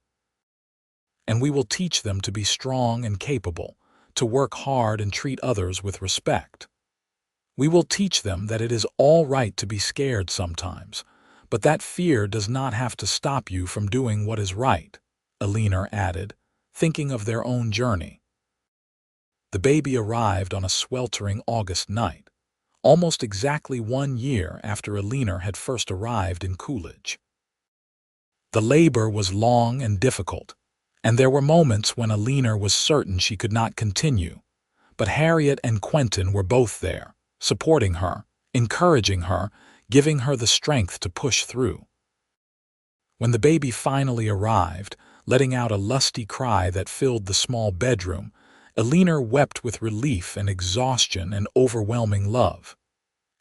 [SPEAKER 1] And we will teach them to be strong and capable, to work hard and treat others with respect. We will teach them that it is all right to be scared sometimes, but that fear does not have to stop you from doing what is right," Eleanor added, thinking of their own journey. The baby arrived on a sweltering August night, almost exactly 1 year after Eleanor had first arrived in Coolidge. The labor was long and difficult, and there were moments when Eleanor was certain she could not continue, but Harriet and Quentin were both there, supporting her, encouraging her, giving her the strength to push through. When the baby finally arrived, letting out a lusty cry that filled the small bedroom, Eleanor wept with relief and exhaustion and overwhelming love.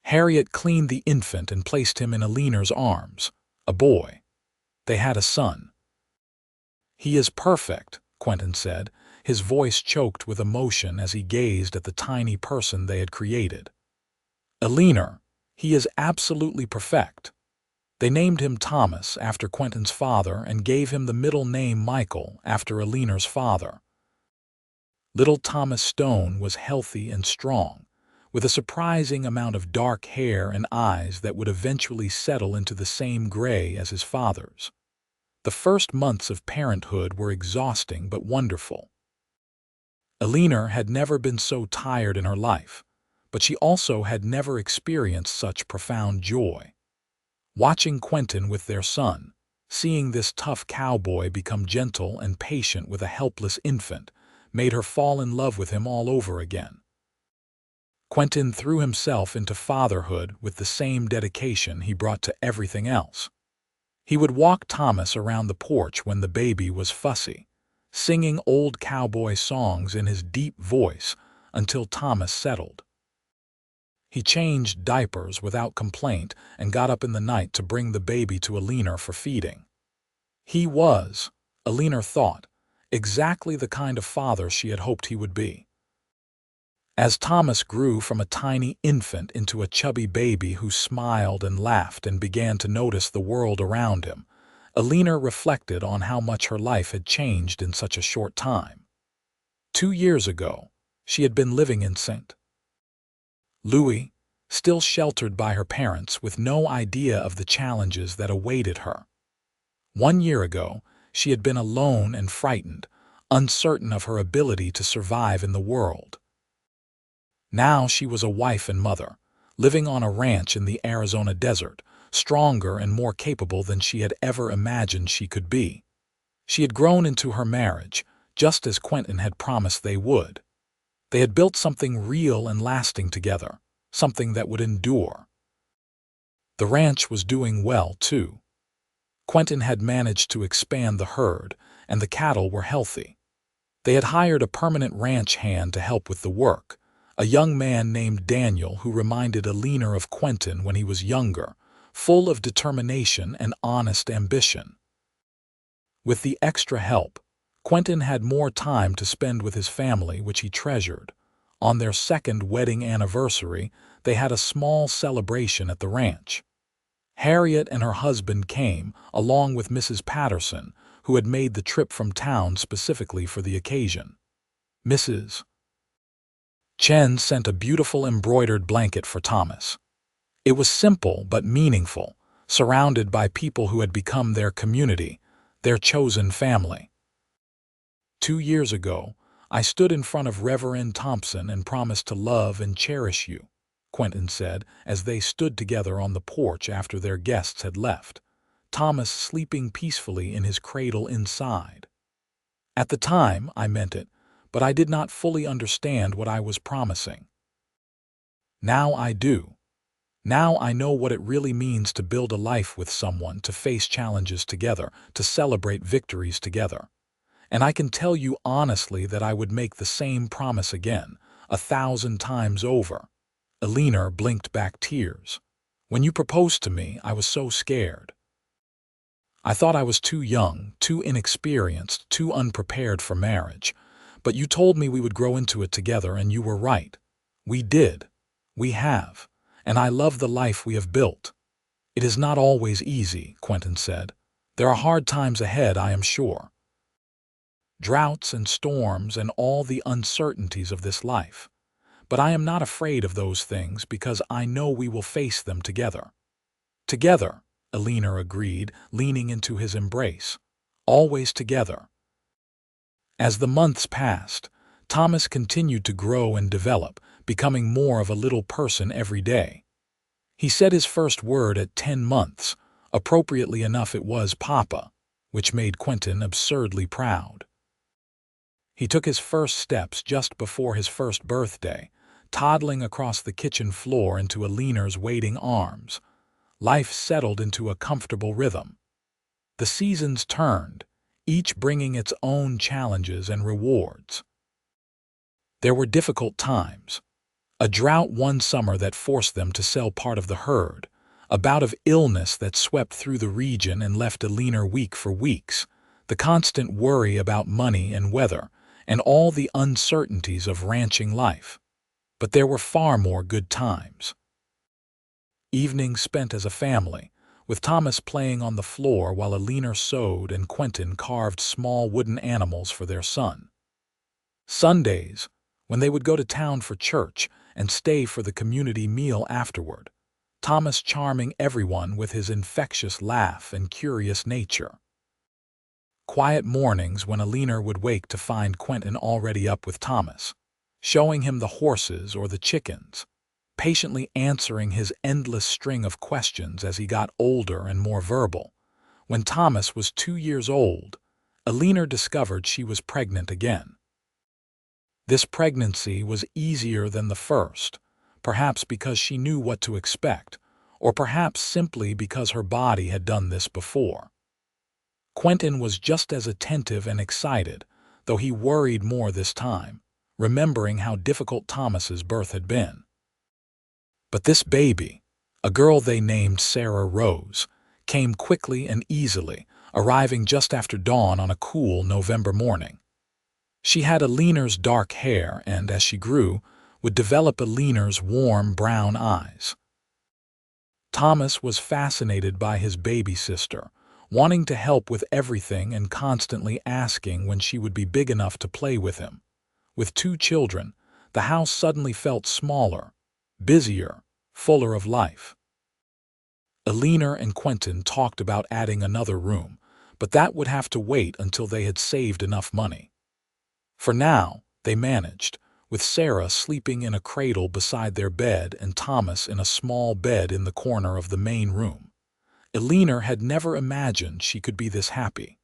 [SPEAKER 1] Harriet cleaned the infant and placed him in Eleanor's arms. A boy. They had a son. "He is perfect," Quentin said, his voice choked with emotion as he gazed at the tiny person they had created. "Eleanor, he is absolutely perfect." They named him Thomas after Quentin's father and gave him the middle name Michael after Eleanor's father. Little Thomas Stone was healthy and strong, with a surprising amount of dark hair and eyes that would eventually settle into the same gray as his father's. The first months of parenthood were exhausting but wonderful. Eleanor had never been so tired in her life, but she also had never experienced such profound joy. Watching Quentin with their son, seeing this tough cowboy become gentle and patient with a helpless infant, made her fall in love with him all over again. Quentin threw himself into fatherhood with the same dedication he brought to everything else. He would walk Thomas around the porch when the baby was fussy, singing old cowboy songs in his deep voice until Thomas settled. He changed diapers without complaint and got up in the night to bring the baby to Eleanor for feeding. He was, Eleanor thought, exactly the kind of father she had hoped he would be. As Thomas grew from a tiny infant into a chubby baby who smiled and laughed and began to notice the world around him, Eleanor reflected on how much her life had changed in such a short time. 2 years ago, she had been living in St. Louis, still sheltered by her parents with no idea of the challenges that awaited her. 1 year ago, she had been alone and frightened, uncertain of her ability to survive in the world. Now she was a wife and mother, living on a ranch in the Arizona desert, stronger and more capable than she had ever imagined she could be. She had grown into her marriage, just as Quentin had promised they would. They had built something real and lasting together, something that would endure. The ranch was doing well, too. Quentin had managed to expand the herd, and the cattle were healthy. They had hired a permanent ranch hand to help with the work, a young man named Daniel who reminded Eleanor of Quentin when he was younger, full of determination and honest ambition. With the extra help, Quentin had more time to spend with his family, which he treasured. On their second wedding anniversary, they had a small celebration at the ranch. Harriet and her husband came, along with Mrs. Patterson, who had made the trip from town specifically for the occasion. Mrs. Chen sent a beautiful embroidered blanket for Thomas. It was simple but meaningful, surrounded by people who had become their community, their chosen family. 2 years ago, I stood in front of Reverend Thompson and promised to love and cherish you, Quentin said as they stood together on the porch after their guests had left, Thomas sleeping peacefully in his cradle inside. At the time, I meant it, but I did not fully understand what I was promising. Now I do. Now I know what it really means to build a life with someone, to face challenges together, to celebrate victories together. And I can tell you honestly that I would make the same promise again, 1,000 times over. Eleanor blinked back tears. When you proposed to me, I was so scared. I thought I was too young, too inexperienced, too unprepared for marriage. But you told me we would grow into it together, and you were right. We did. We have. And I love the life we have built. It is not always easy, Quentin said. There are hard times ahead, I am sure. Droughts and storms and all the uncertainties of this life. But I am not afraid of those things because I know we will face them together. Together, Eleanor agreed, leaning into his embrace. Always together. As the months passed, Thomas continued to grow and develop, becoming more of a little person every day. He said his first word at 10 months. Appropriately enough, it was Papa, which made Quentin absurdly proud. He took his first steps just before his first birthday, toddling across the kitchen floor into Eleanor's waiting arms. Life settled into a comfortable rhythm. The seasons turned, each bringing its own challenges and rewards. There were difficult times. A drought one summer that forced them to sell part of the herd, a bout of illness that swept through the region and left Eleanor weak for weeks, the constant worry about money and weather, and all the uncertainties of ranching life. But there were far more good times. Evenings spent as a family, with Thomas playing on the floor while Eleanor sewed and Quentin carved small wooden animals for their son. Sundays, when they would go to town for church and stay for the community meal afterward, Thomas charming everyone with his infectious laugh and curious nature. Quiet mornings when Eleanor would wake to find Quentin already up with Thomas, showing him the horses or the chickens, patiently answering his endless string of questions as he got older and more verbal. When Thomas was 2 years old, Eleanor discovered she was pregnant again. This pregnancy was easier than the first, perhaps because she knew what to expect, or perhaps simply because her body had done this before. Quentin was just as attentive and excited, though he worried more this time, remembering how difficult Thomas's birth had been. But this baby, a girl they named Sarah Rose, came quickly and easily, arriving just after dawn on a cool November morning. She had Eleanor's dark hair and, as she grew, would develop Eleanor's warm brown eyes. Thomas was fascinated by his baby sister, wanting to help with everything and constantly asking when she would be big enough to play with him. With 2 children, the house suddenly felt smaller, busier, fuller of life. Eleanor and Quentin talked about adding another room, but that would have to wait until they had saved enough money. For now, they managed, with Sarah sleeping in a cradle beside their bed and Thomas in a small bed in the corner of the main room. Eleanor had never imagined she could be this happy.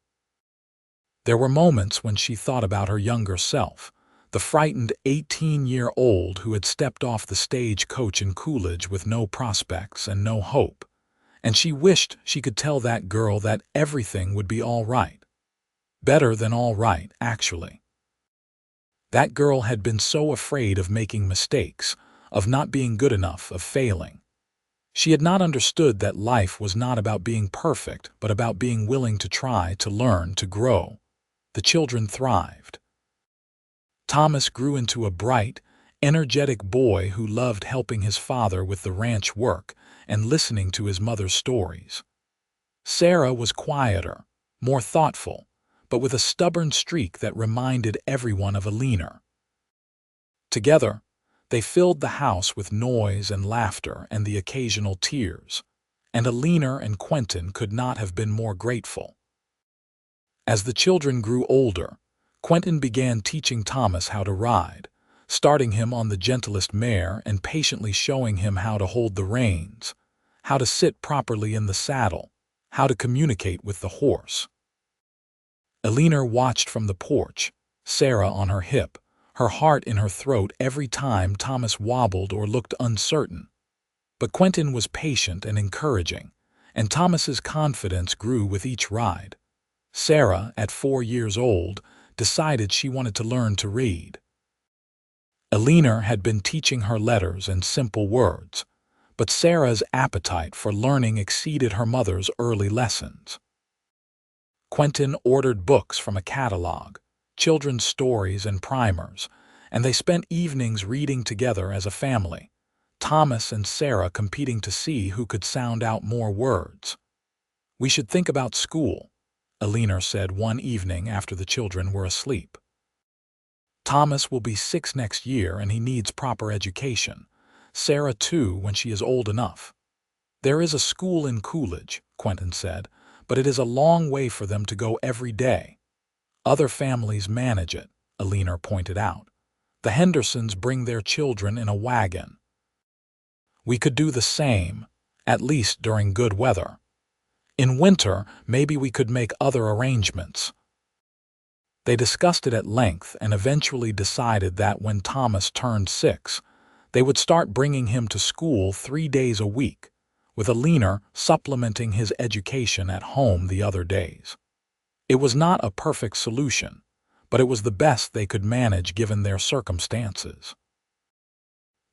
[SPEAKER 1] There were moments when she thought about her younger self, the frightened 18-year-old who had stepped off the stagecoach in Coolidge with no prospects and no hope, and she wished she could tell that girl that everything would be all right. Better than all right, actually. That girl had been so afraid of making mistakes, of not being good enough, of failing. She had not understood that life was not about being perfect, but about being willing to try, to learn, to grow. The children thrived. Thomas grew into a bright, energetic boy who loved helping his father with the ranch work and listening to his mother's stories. Sarah was quieter, more thoughtful, but with a stubborn streak that reminded everyone of Eleanor. Together, they filled the house with noise and laughter and the occasional tears, and Eleanor and Quentin could not have been more grateful. As the children grew older, Quentin began teaching Thomas how to ride, starting him on the gentlest mare and patiently showing him how to hold the reins, how to sit properly in the saddle, how to communicate with the horse. Eleanor watched from the porch, Sarah on her hip, her heart in her throat every time Thomas wobbled or looked uncertain. But Quentin was patient and encouraging, and Thomas's confidence grew with each ride. Sarah, at 4 years old, decided she wanted to learn to read. Eleanor had been teaching her letters and simple words, but Sarah's appetite for learning exceeded her mother's early lessons. Quentin ordered books from a catalog, children's stories and primers, and they spent evenings reading together as a family, Thomas and Sarah competing to see who could sound out more words. "We should think about school," Eleanor said one evening after the children were asleep. "Thomas will be 6 next year and he needs proper education. Sarah too when she is old enough." "There is a school in Coolidge," Quentin said, "but it is a long way for them to go every day." "Other families manage it," Eleanor pointed out. "The Hendersons bring their children in a wagon." "We could do the same, at least during good weather. In winter, maybe we could make other arrangements." They discussed it at length and eventually decided that when Thomas turned 6, They would start bringing him to school 3 days a week, with Eleanor supplementing his education at home the other days. It was not a perfect solution, but it was the best they could manage given their circumstances.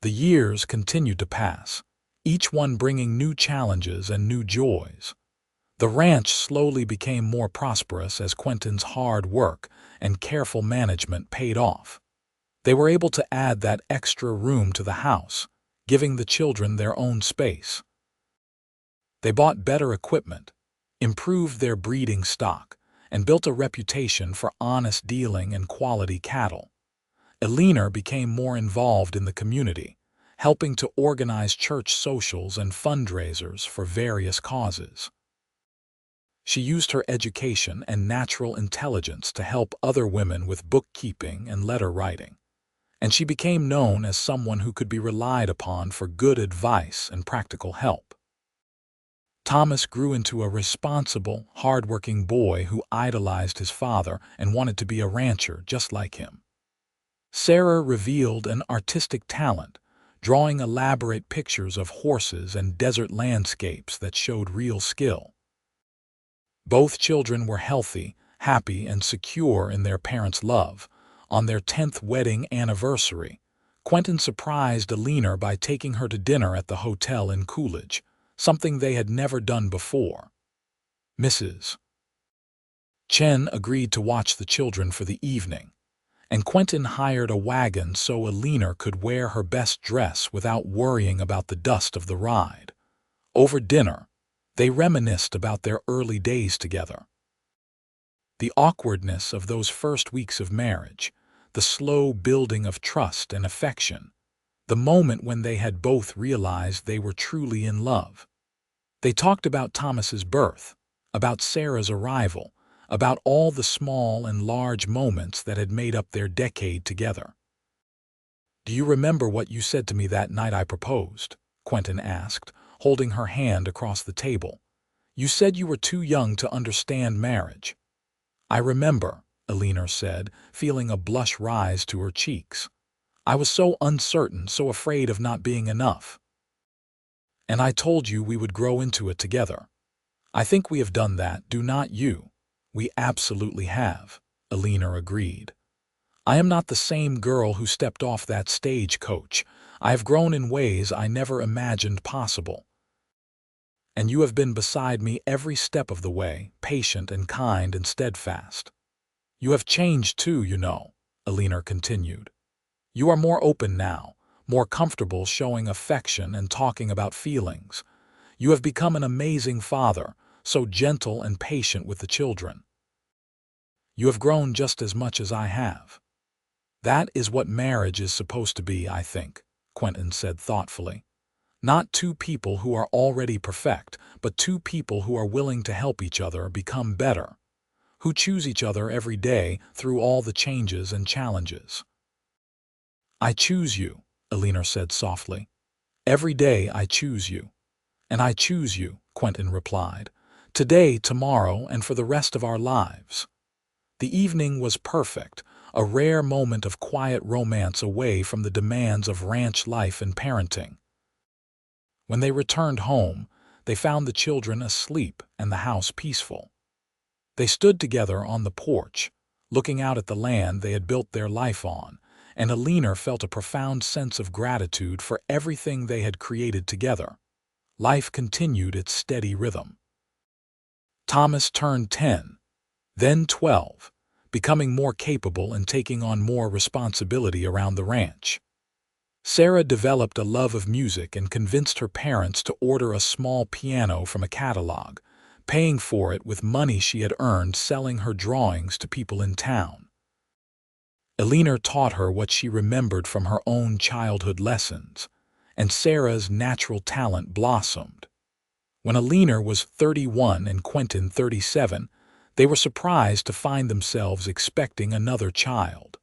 [SPEAKER 1] The years continued to pass, each one bringing new challenges and new joys. The ranch slowly became more prosperous as Quentin's hard work and careful management paid off. They were able to add that extra room to the house, giving the children their own space. They bought better equipment, improved their breeding stock, and built a reputation for honest dealing and quality cattle. Eleanor became more involved in the community, helping to organize church socials and fundraisers for various causes. She used her education and natural intelligence to help other women with bookkeeping and letter writing, and she became known as someone who could be relied upon for good advice and practical help. Thomas grew into a responsible, hard-working boy who idolized his father and wanted to be a rancher just like him. Sarah revealed an artistic talent, drawing elaborate pictures of horses and desert landscapes that showed real skill. Both children were healthy, happy, and secure in their parents' love. On their 10th wedding anniversary, Quentin surprised Eleanor by taking her to dinner at the hotel in Coolidge, something they had never done before. Mrs. Chen agreed to watch the children for the evening, and Quentin hired a wagon so Eleanor could wear her best dress without worrying about the dust of the ride. Over dinner, they reminisced about their early days together. The awkwardness of those first weeks of marriage, the slow building of trust and affection, the moment when they had both realized they were truly in love. They talked about Thomas's birth, about Sarah's arrival, about all the small and large moments that had made up their decade together. "Do you remember what you said to me that night I proposed?" Quentin asked, holding her hand across the table. "You said you were too young to understand marriage." "I remember," Eleanor said, feeling a blush rise to her cheeks. "I was so uncertain, so afraid of not being enough. And I told you we would grow into it together. I think we have done that, do not you?" "We absolutely have," Eleanor agreed. "I am not the same girl who stepped off that stagecoach. I have grown in ways I never imagined possible. And you have been beside me every step of the way, patient and kind and steadfast. You have changed too, you know," Eleanor continued. "You are more open now, more comfortable showing affection and talking about feelings. You have become an amazing father, so gentle and patient with the children. You have grown just as much as I have." "That is what marriage is supposed to be, I think," Quentin said thoughtfully. "Not two people who are already perfect, but two people who are willing to help each other become better, who choose each other every day through all the changes and challenges." "I choose you," Eleanor said softly. "Every day I choose you." "And I choose you," Quentin replied. "Today, tomorrow, and for the rest of our lives." The evening was perfect, a rare moment of quiet romance away from the demands of ranch life and parenting. When they returned home, they found the children asleep and the house peaceful. They stood together on the porch, looking out at the land they had built their life on, and Eleanor felt a profound sense of gratitude for everything they had created together. Life continued its steady rhythm. Thomas turned 10, then 12, becoming more capable and taking on more responsibility around the ranch. Sarah developed a love of music and convinced her parents to order a small piano from a catalog, paying for it with money she had earned selling her drawings to people in town. Eleanor taught her what she remembered from her own childhood lessons, and Sarah's natural talent blossomed. When Eleanor was 31 and Quentin 37, they were surprised to find themselves expecting another child.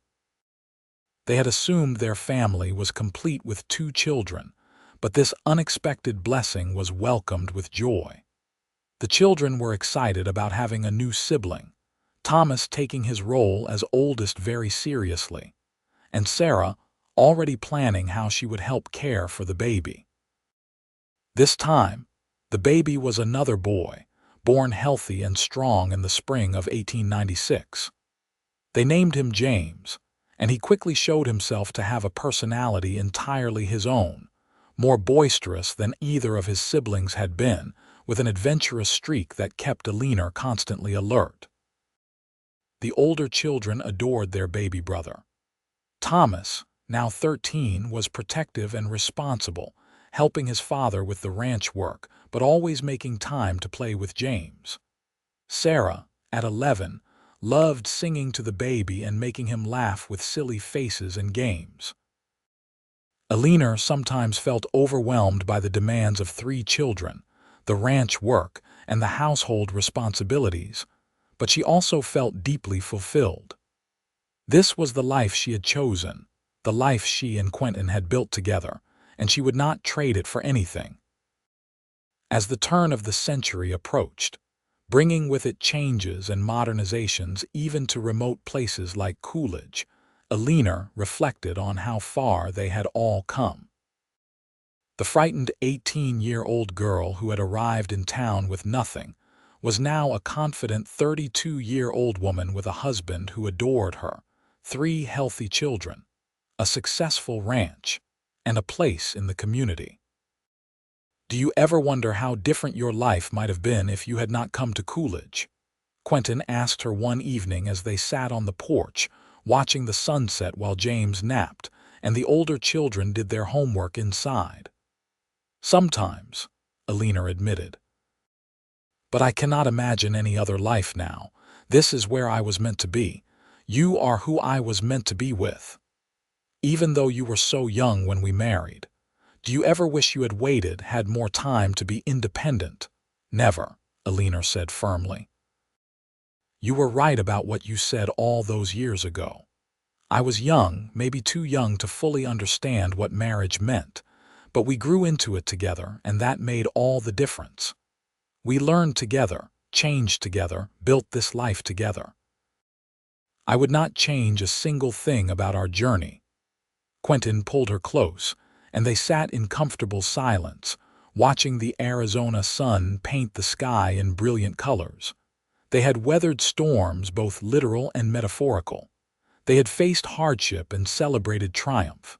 [SPEAKER 1] They had assumed their family was complete with 2 children, but this unexpected blessing was welcomed with joy. The children were excited about having a new sibling, Thomas taking his role as oldest very seriously, and Sarah, already planning how she would help care for the baby. This time, the baby was another boy, born healthy and strong in the spring of 1896. They named him James, and he quickly showed himself to have a personality entirely his own, more boisterous than either of his siblings had been, with an adventurous streak that kept Eleanor constantly alert. The older children adored their baby brother. Thomas, now 13, was protective and responsible, helping his father with the ranch work, but always making time to play with James. Sarah, at 11, loved singing to the baby and making him laugh with silly faces and games. Eleanor sometimes felt overwhelmed by the demands of 3 children, the ranch work, and the household responsibilities, but she also felt deeply fulfilled. This was the life she had chosen, the life she and Quentin had built together, and she would not trade it for anything. As the turn of the century approached, bringing with it changes and modernizations even to remote places like Coolidge, Eleanor reflected on how far they had all come. The frightened 18-year-old girl who had arrived in town with nothing was now a confident 32-year-old woman with a husband who adored her, 3 healthy children, a successful ranch, and a place in the community. Do you ever wonder how different your life might have been if you had not come to Coolidge? Quentin asked her one evening as they sat on the porch, watching the sunset while James napped, and the older children did their homework inside. Sometimes, Eleanor admitted. But I cannot imagine any other life now. This is where I was meant to be. You are who I was meant to be with. Even though you were so young when we married. Do you ever wish you had waited, had more time to be independent? Never, Eleanor said firmly. You were right about what you said all those years ago. I was young, maybe too young to fully understand what marriage meant, but we grew into it together, and that made all the difference. We learned together, changed together, built this life together. I would not change a single thing about our journey. Quentin pulled her close, and they sat in comfortable silence, watching the Arizona sun paint the sky in brilliant colors. They had weathered storms, both literal and metaphorical. They had faced hardship and celebrated triumph.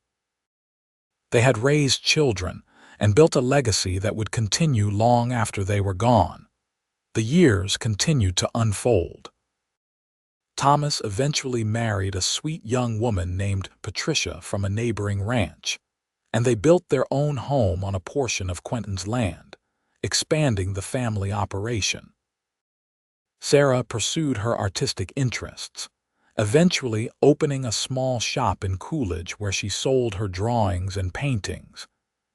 [SPEAKER 1] They had raised children and built a legacy that would continue long after they were gone. The years continued to unfold. Thomas eventually married a sweet young woman named Patricia from a neighboring ranch, and they built their own home on a portion of Quentin's land, expanding the family operation. Sarah pursued her artistic interests, eventually opening a small shop in Coolidge where she sold her drawings and paintings,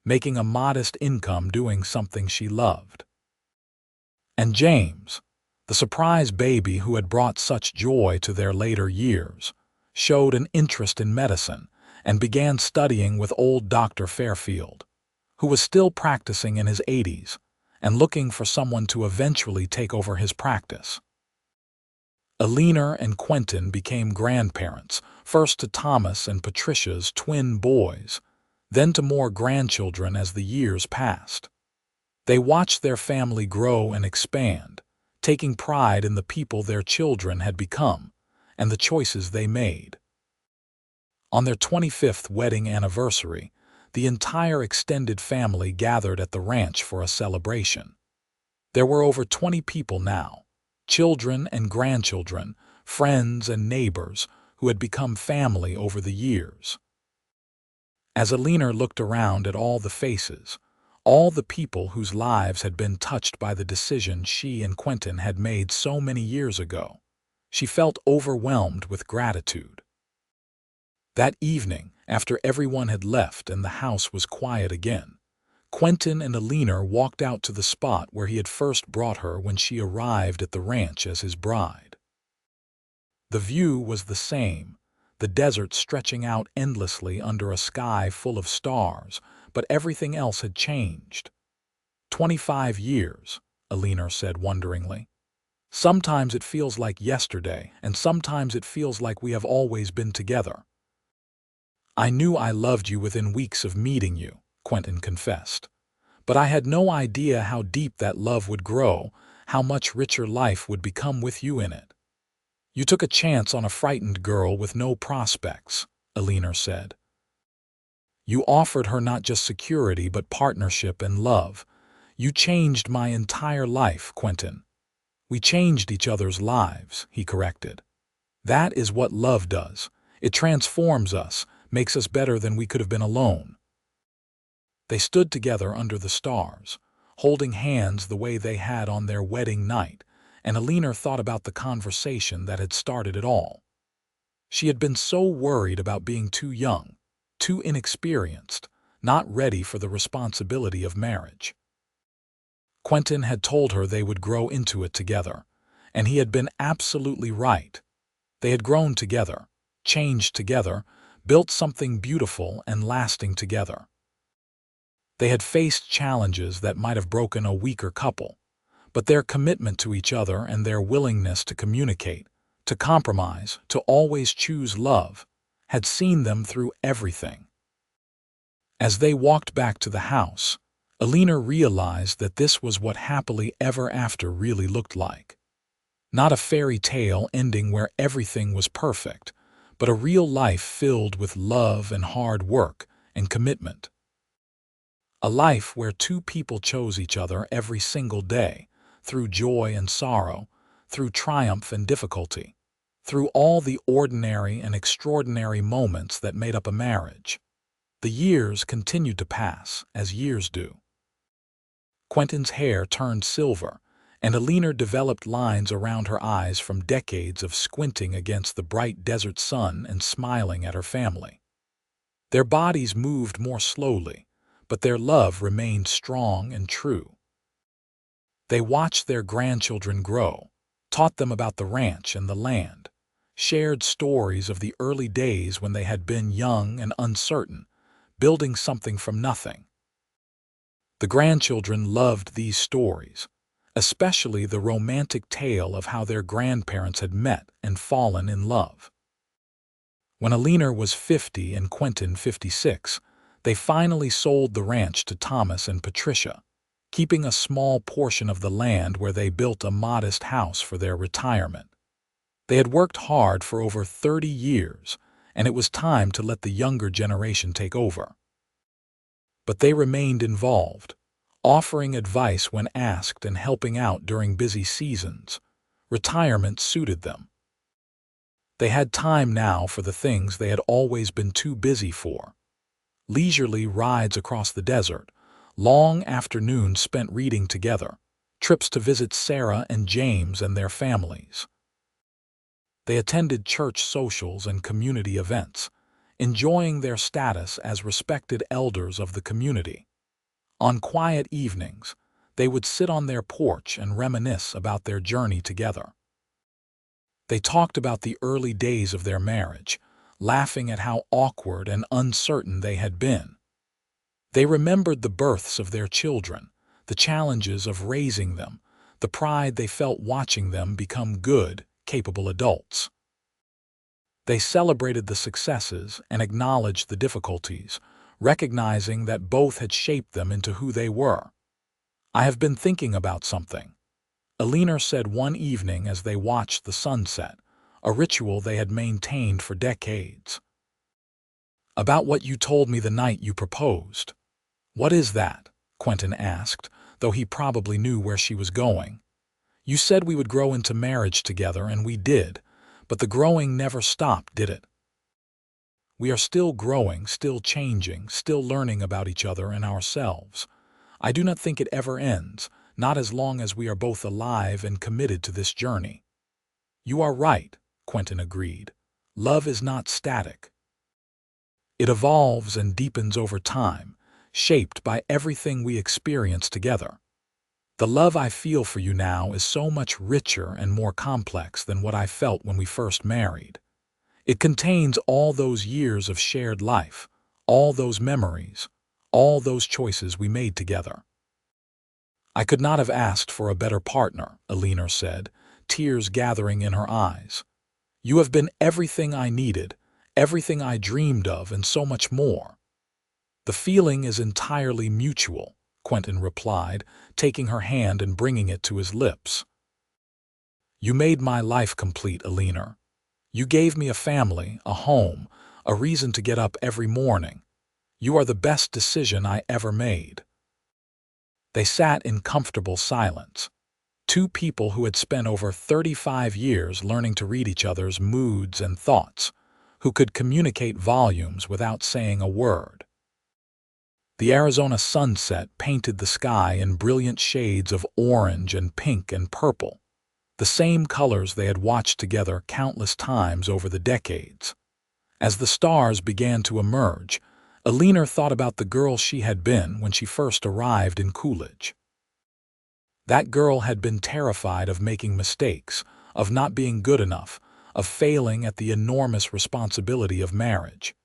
[SPEAKER 1] making a modest income doing something she loved. And James, the surprise baby who had brought such joy to their later years, showed an interest in medicine and began studying with old Dr. Fairfield, who was still practicing in his 80s and looking for someone to eventually take over his practice. Eleanor and Quentin became grandparents, first to Thomas and Patricia's twin boys, then to more grandchildren as the years passed. They watched their family grow and expand, taking pride in the people their children had become and the choices they made. On their 25th wedding anniversary, the entire extended family gathered at the ranch for a celebration. There were over 20 people now, children and grandchildren, friends and neighbors who had become family over the years. As Eleanor looked around at all the faces, all the people whose lives had been touched by the decision she and Quentin had made so many years ago, she felt overwhelmed with gratitude. That evening, after everyone had left and the house was quiet again, Quentin and Eleanor walked out to the spot where he had first brought her when she arrived at the ranch as his bride. The view was the same, the desert stretching out endlessly under a sky full of stars, but everything else had changed. 25 years, Eleanor said wonderingly. Sometimes it feels like yesterday, and sometimes it feels like we have always been together. I knew I loved you within weeks of meeting you, Quentin confessed. But I had no idea how deep that love would grow, how much richer life would become with you in it. You took a chance on a frightened girl with no prospects, Eleanor said. You offered her not just security but partnership and love. You changed my entire life, Quentin. We changed each other's lives, he corrected. That is what love does. It transforms us, makes us better than we could have been alone. They stood together under the stars, holding hands the way they had on their wedding night, and Eleanor thought about the conversation that had started it all. She had been so worried about being too young, too inexperienced, not ready for the responsibility of marriage. Quentin had told her they would grow into it together, and he had been absolutely right. They had grown together, changed together, built something beautiful and lasting together. They had faced challenges that might have broken a weaker couple, but their commitment to each other and their willingness to communicate, to compromise, to always choose love, had seen them through everything. As they walked back to the house, Eleanor realized that this was what happily ever after really looked like. Not a fairy tale ending where everything was perfect, but a real life filled with love and hard work and commitment. A life where two people chose each other every single day, through joy and sorrow, through triumph and difficulty, through all the ordinary and extraordinary moments that made up a marriage. The years continued to pass, as years do. Quentin's hair turned silver, and Eleanor developed lines around her eyes from decades of squinting against the bright desert sun and smiling at her family. Their bodies moved more slowly, but their love remained strong and true. They watched their grandchildren grow, taught them about the ranch and the land, shared stories of the early days when they had been young and uncertain, building something from nothing. The grandchildren loved these stories, especially the romantic tale of how their grandparents had met and fallen in love. When Eleanor was 50 and Quentin 56, they finally sold the ranch to Thomas and Patricia, keeping a small portion of the land where they built a modest house for their retirement. They had worked hard for over 30 years, and it was time to let the younger generation take over. But they remained involved, offering advice when asked and helping out during busy seasons. Retirement suited them. They had time now for the things they had always been too busy for. Leisurely rides across the desert, long afternoons spent reading together, trips to visit Sarah and James and their families. They attended church socials and community events, enjoying their status as respected elders of the community. On quiet evenings, they would sit on their porch and reminisce about their journey together. They talked about the early days of their marriage, laughing at how awkward and uncertain they had been. They remembered the births of their children, the challenges of raising them, the pride they felt watching them become good, capable adults. They celebrated the successes and acknowledged the difficulties, recognizing that both had shaped them into who they were. "I have been thinking about something," Eleanor said one evening as they watched the sunset, a ritual they had maintained for decades. "About what you told me the night you proposed." "What is that?" Quentin asked, though he probably knew where she was going. "You said we would grow into marriage together, and we did, but the growing never stopped, did it?" "We are still growing, still changing, still learning about each other and ourselves. I do not think it ever ends, not as long as we are both alive and committed to this journey." "You are right," Quentin agreed. "Love is not static. It evolves and deepens over time, shaped by everything we experience together. The love I feel for you now is so much richer and more complex than what I felt when we first married. It contains all those years of shared life, all those memories, all those choices we made together." "I could not have asked for a better partner," Eleanor said, tears gathering in her eyes. "You have been everything I needed, everything I dreamed of and so much more." "The feeling is entirely mutual," Quentin replied, taking her hand and bringing it to his lips. "You made my life complete, Eleanor. You gave me a family, a home, a reason to get up every morning. You are the best decision I ever made." They sat in comfortable silence. Two people who had spent over 35 years learning to read each other's moods and thoughts, who could communicate volumes without saying a word. The Arizona sunset painted the sky in brilliant shades of orange and pink and purple, the same colors they had watched together countless times over the decades. As the stars began to emerge, Eleanor thought about the girl she had been when she first arrived in Coolidge. That girl had been terrified of making mistakes, of not being good enough, of failing at the enormous responsibility of marriage.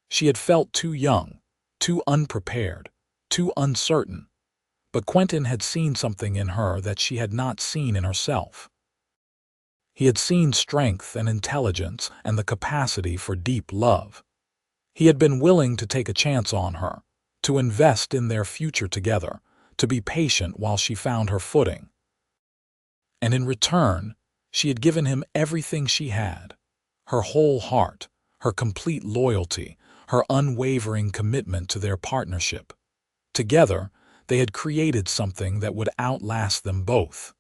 [SPEAKER 1] She had felt too young, too unprepared, too uncertain. But Quentin had seen something in her that she had not seen in herself. He had seen strength and intelligence and the capacity for deep love. He had been willing to take a chance on her, to invest in their future together, to be patient while she found her footing. And in return, she had given him everything she had: her whole heart, her complete loyalty, her unwavering commitment to their partnership. Together, they had created something that would outlast them both.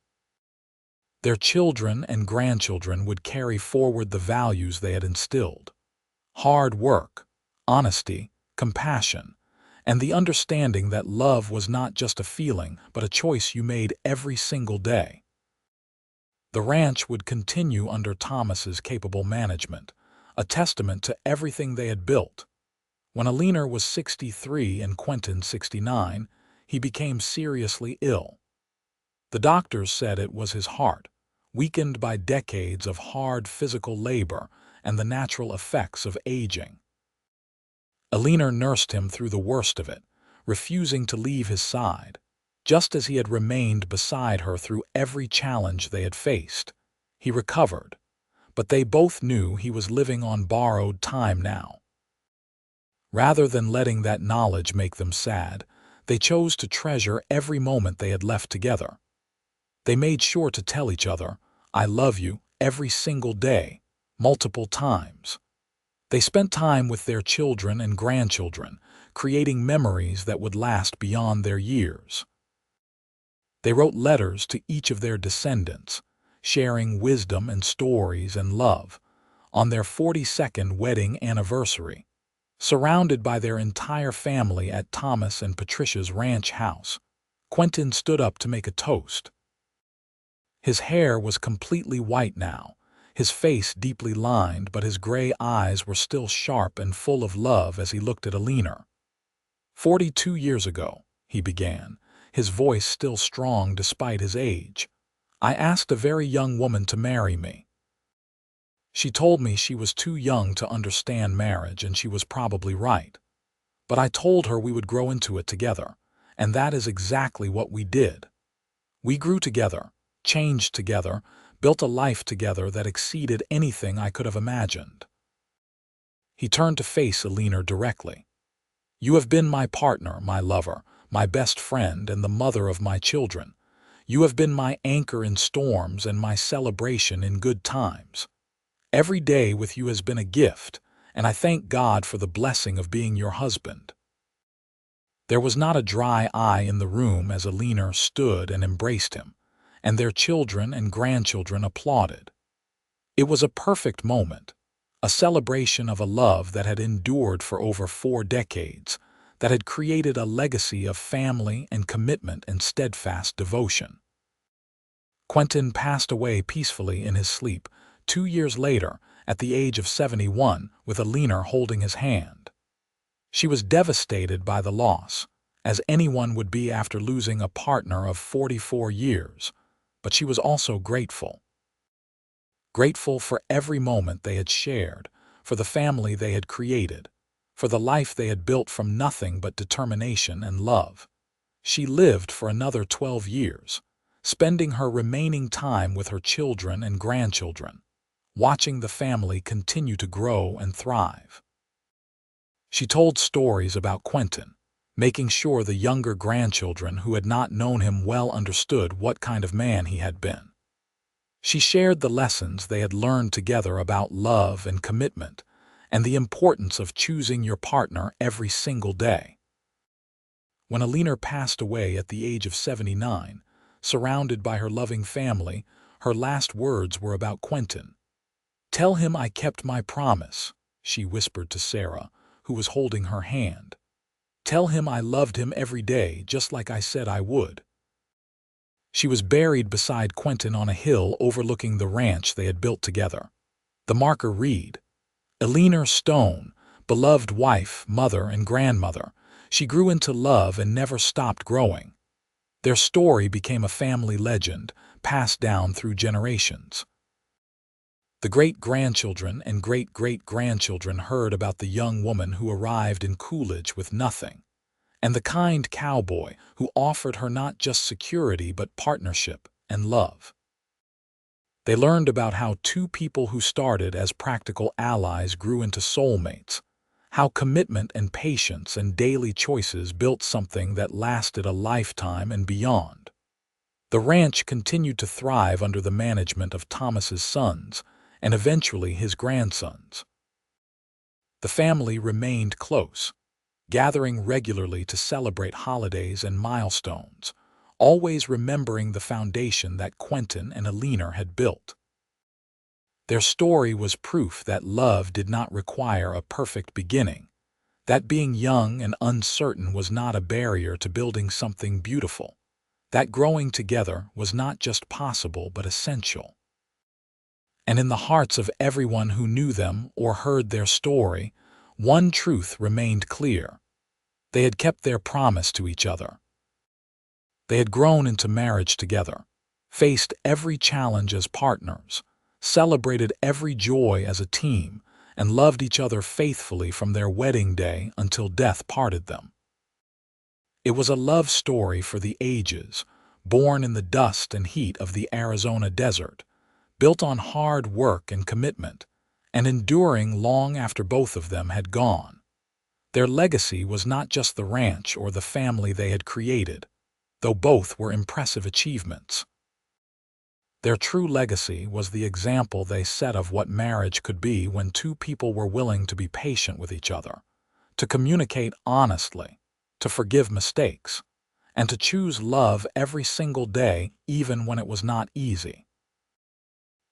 [SPEAKER 1] Their children and grandchildren would carry forward the values they had instilled: hard work, honesty, compassion, and the understanding that love was not just a feeling but a choice you made every single day. The ranch would continue under Thomas's capable management, a testament to everything they had built. When Eleanor was 63 and Quentin 69, he became seriously ill. The doctors said it was his heart, weakened by decades of hard physical labor and the natural effects of aging. Eleanor nursed him through the worst of it, refusing to leave his side, just as he had remained beside her through every challenge they had faced. He recovered, but they both knew he was living on borrowed time now. Rather than letting that knowledge make them sad, they chose to treasure every moment they had left together. They made sure to tell each other, "I love you," every single day, multiple times. They spent time with their children and grandchildren, creating memories that would last beyond their years. They wrote letters to each of their descendants, sharing wisdom and stories and love. On their 42nd wedding anniversary, surrounded by their entire family at Thomas and Patricia's ranch house, Quentin stood up to make a toast. His hair was completely white now, his face deeply lined, but his gray eyes were still sharp and full of love as he looked at Eleanor. 42 years ago, he began, his voice still strong despite his age, I asked a very young woman to marry me. She told me she was too young to understand marriage, and she was probably right. But I told her we would grow into it together, and that is exactly what we did. We grew together, changed together, built a life together that exceeded anything I could have imagined. He turned to face Eleanor directly. You have been my partner, my lover, my best friend, and the mother of my children. You have been my anchor in storms and my celebration in good times. Every day with you has been a gift, and I thank God for the blessing of being your husband. There was not a dry eye in the room as Eleanor stood and embraced him, and their children and grandchildren applauded. It was a perfect moment, a celebration of a love that had endured for over 4 decades, that had created a legacy of family and commitment and steadfast devotion. Quentin passed away peacefully in his sleep 2 years later, at the age of 71, with Eleanor holding his hand. She was devastated by the loss, as anyone would be after losing a partner of 44 years, but she was also grateful. Grateful for every moment they had shared, for the family they had created, for the life they had built from nothing but determination and love. She lived for another 12 years, spending her remaining time with her children and grandchildren, watching the family continue to grow and thrive. She told stories about Quentin, making sure the younger grandchildren who had not known him well understood what kind of man he had been. She shared the lessons they had learned together about love and commitment, and the importance of choosing your partner every single day. When Eleanor passed away at the age of 79, surrounded by her loving family, her last words were about Quentin. "Tell him I kept my promise," she whispered to Sarah, who was holding her hand. "Tell him I loved him every day just like I said I would." She was buried beside Quentin on a hill overlooking the ranch they had built together. The marker read, "Eleanor Stone, beloved wife, mother, and grandmother, she grew into love and never stopped growing." Their story became a family legend, passed down through generations. The great-grandchildren and great-great-grandchildren heard about the young woman who arrived in Coolidge with nothing, and the kind cowboy who offered her not just security but partnership and love. They learned about how two people who started as practical allies grew into soulmates, how commitment and patience and daily choices built something that lasted a lifetime and beyond. The ranch continued to thrive under the management of Thomas's sons, and eventually his grandsons. The family remained close, gathering regularly to celebrate holidays and milestones, always remembering the foundation that Quentin and Eleanor had built. Their story was proof that love did not require a perfect beginning, that being young and uncertain was not a barrier to building something beautiful, that growing together was not just possible but essential. And in the hearts of everyone who knew them or heard their story, one truth remained clear. They had kept their promise to each other. They had grown into marriage together, faced every challenge as partners, celebrated every joy as a team, and loved each other faithfully from their wedding day until death parted them. It was a love story for the ages, born in the dust and heat of the Arizona desert, built on hard work and commitment, and enduring long after both of them had gone. Their legacy was not just the ranch or the family they had created, though both were impressive achievements. Their true legacy was the example they set of what marriage could be when two people were willing to be patient with each other, to communicate honestly, to forgive mistakes, and to choose love every single day even when it was not easy.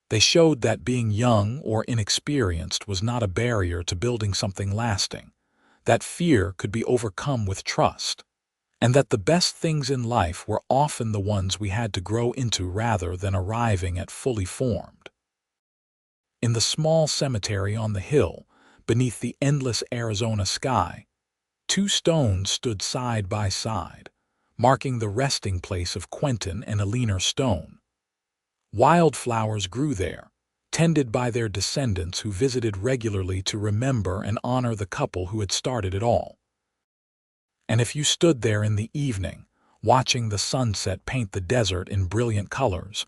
[SPEAKER 1] They showed that being young or inexperienced was not a barrier to building something lasting, that fear could be overcome with trust, and that the best things in life were often the ones we had to grow into rather than arriving at fully formed. In the small cemetery on the hill, beneath the endless Arizona sky, two stones stood side by side, marking the resting place of Quentin and Eleanor Stone. Wildflowers grew there, tended by their descendants who visited regularly to remember and honor the couple who had started it all. And if you stood there in the evening, watching the sunset paint the desert in brilliant colors,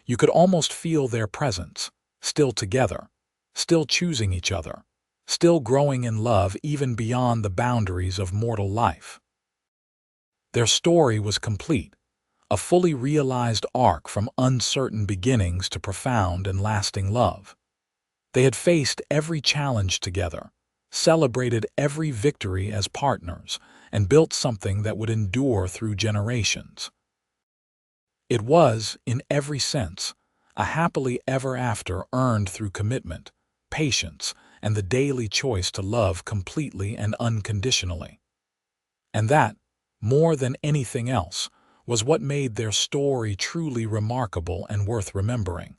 [SPEAKER 1] you could almost feel their presence, still together, still choosing each other, still growing in love even beyond the boundaries of mortal life. Their story was complete, a fully realized arc from uncertain beginnings to profound and lasting love. They had faced every challenge together, celebrated every victory as partners, and built something that would endure through generations. It was, in every sense, a happily ever after earned through commitment, patience, and the daily choice to love completely and unconditionally. And that, more than anything else, was what made their story truly remarkable and worth remembering.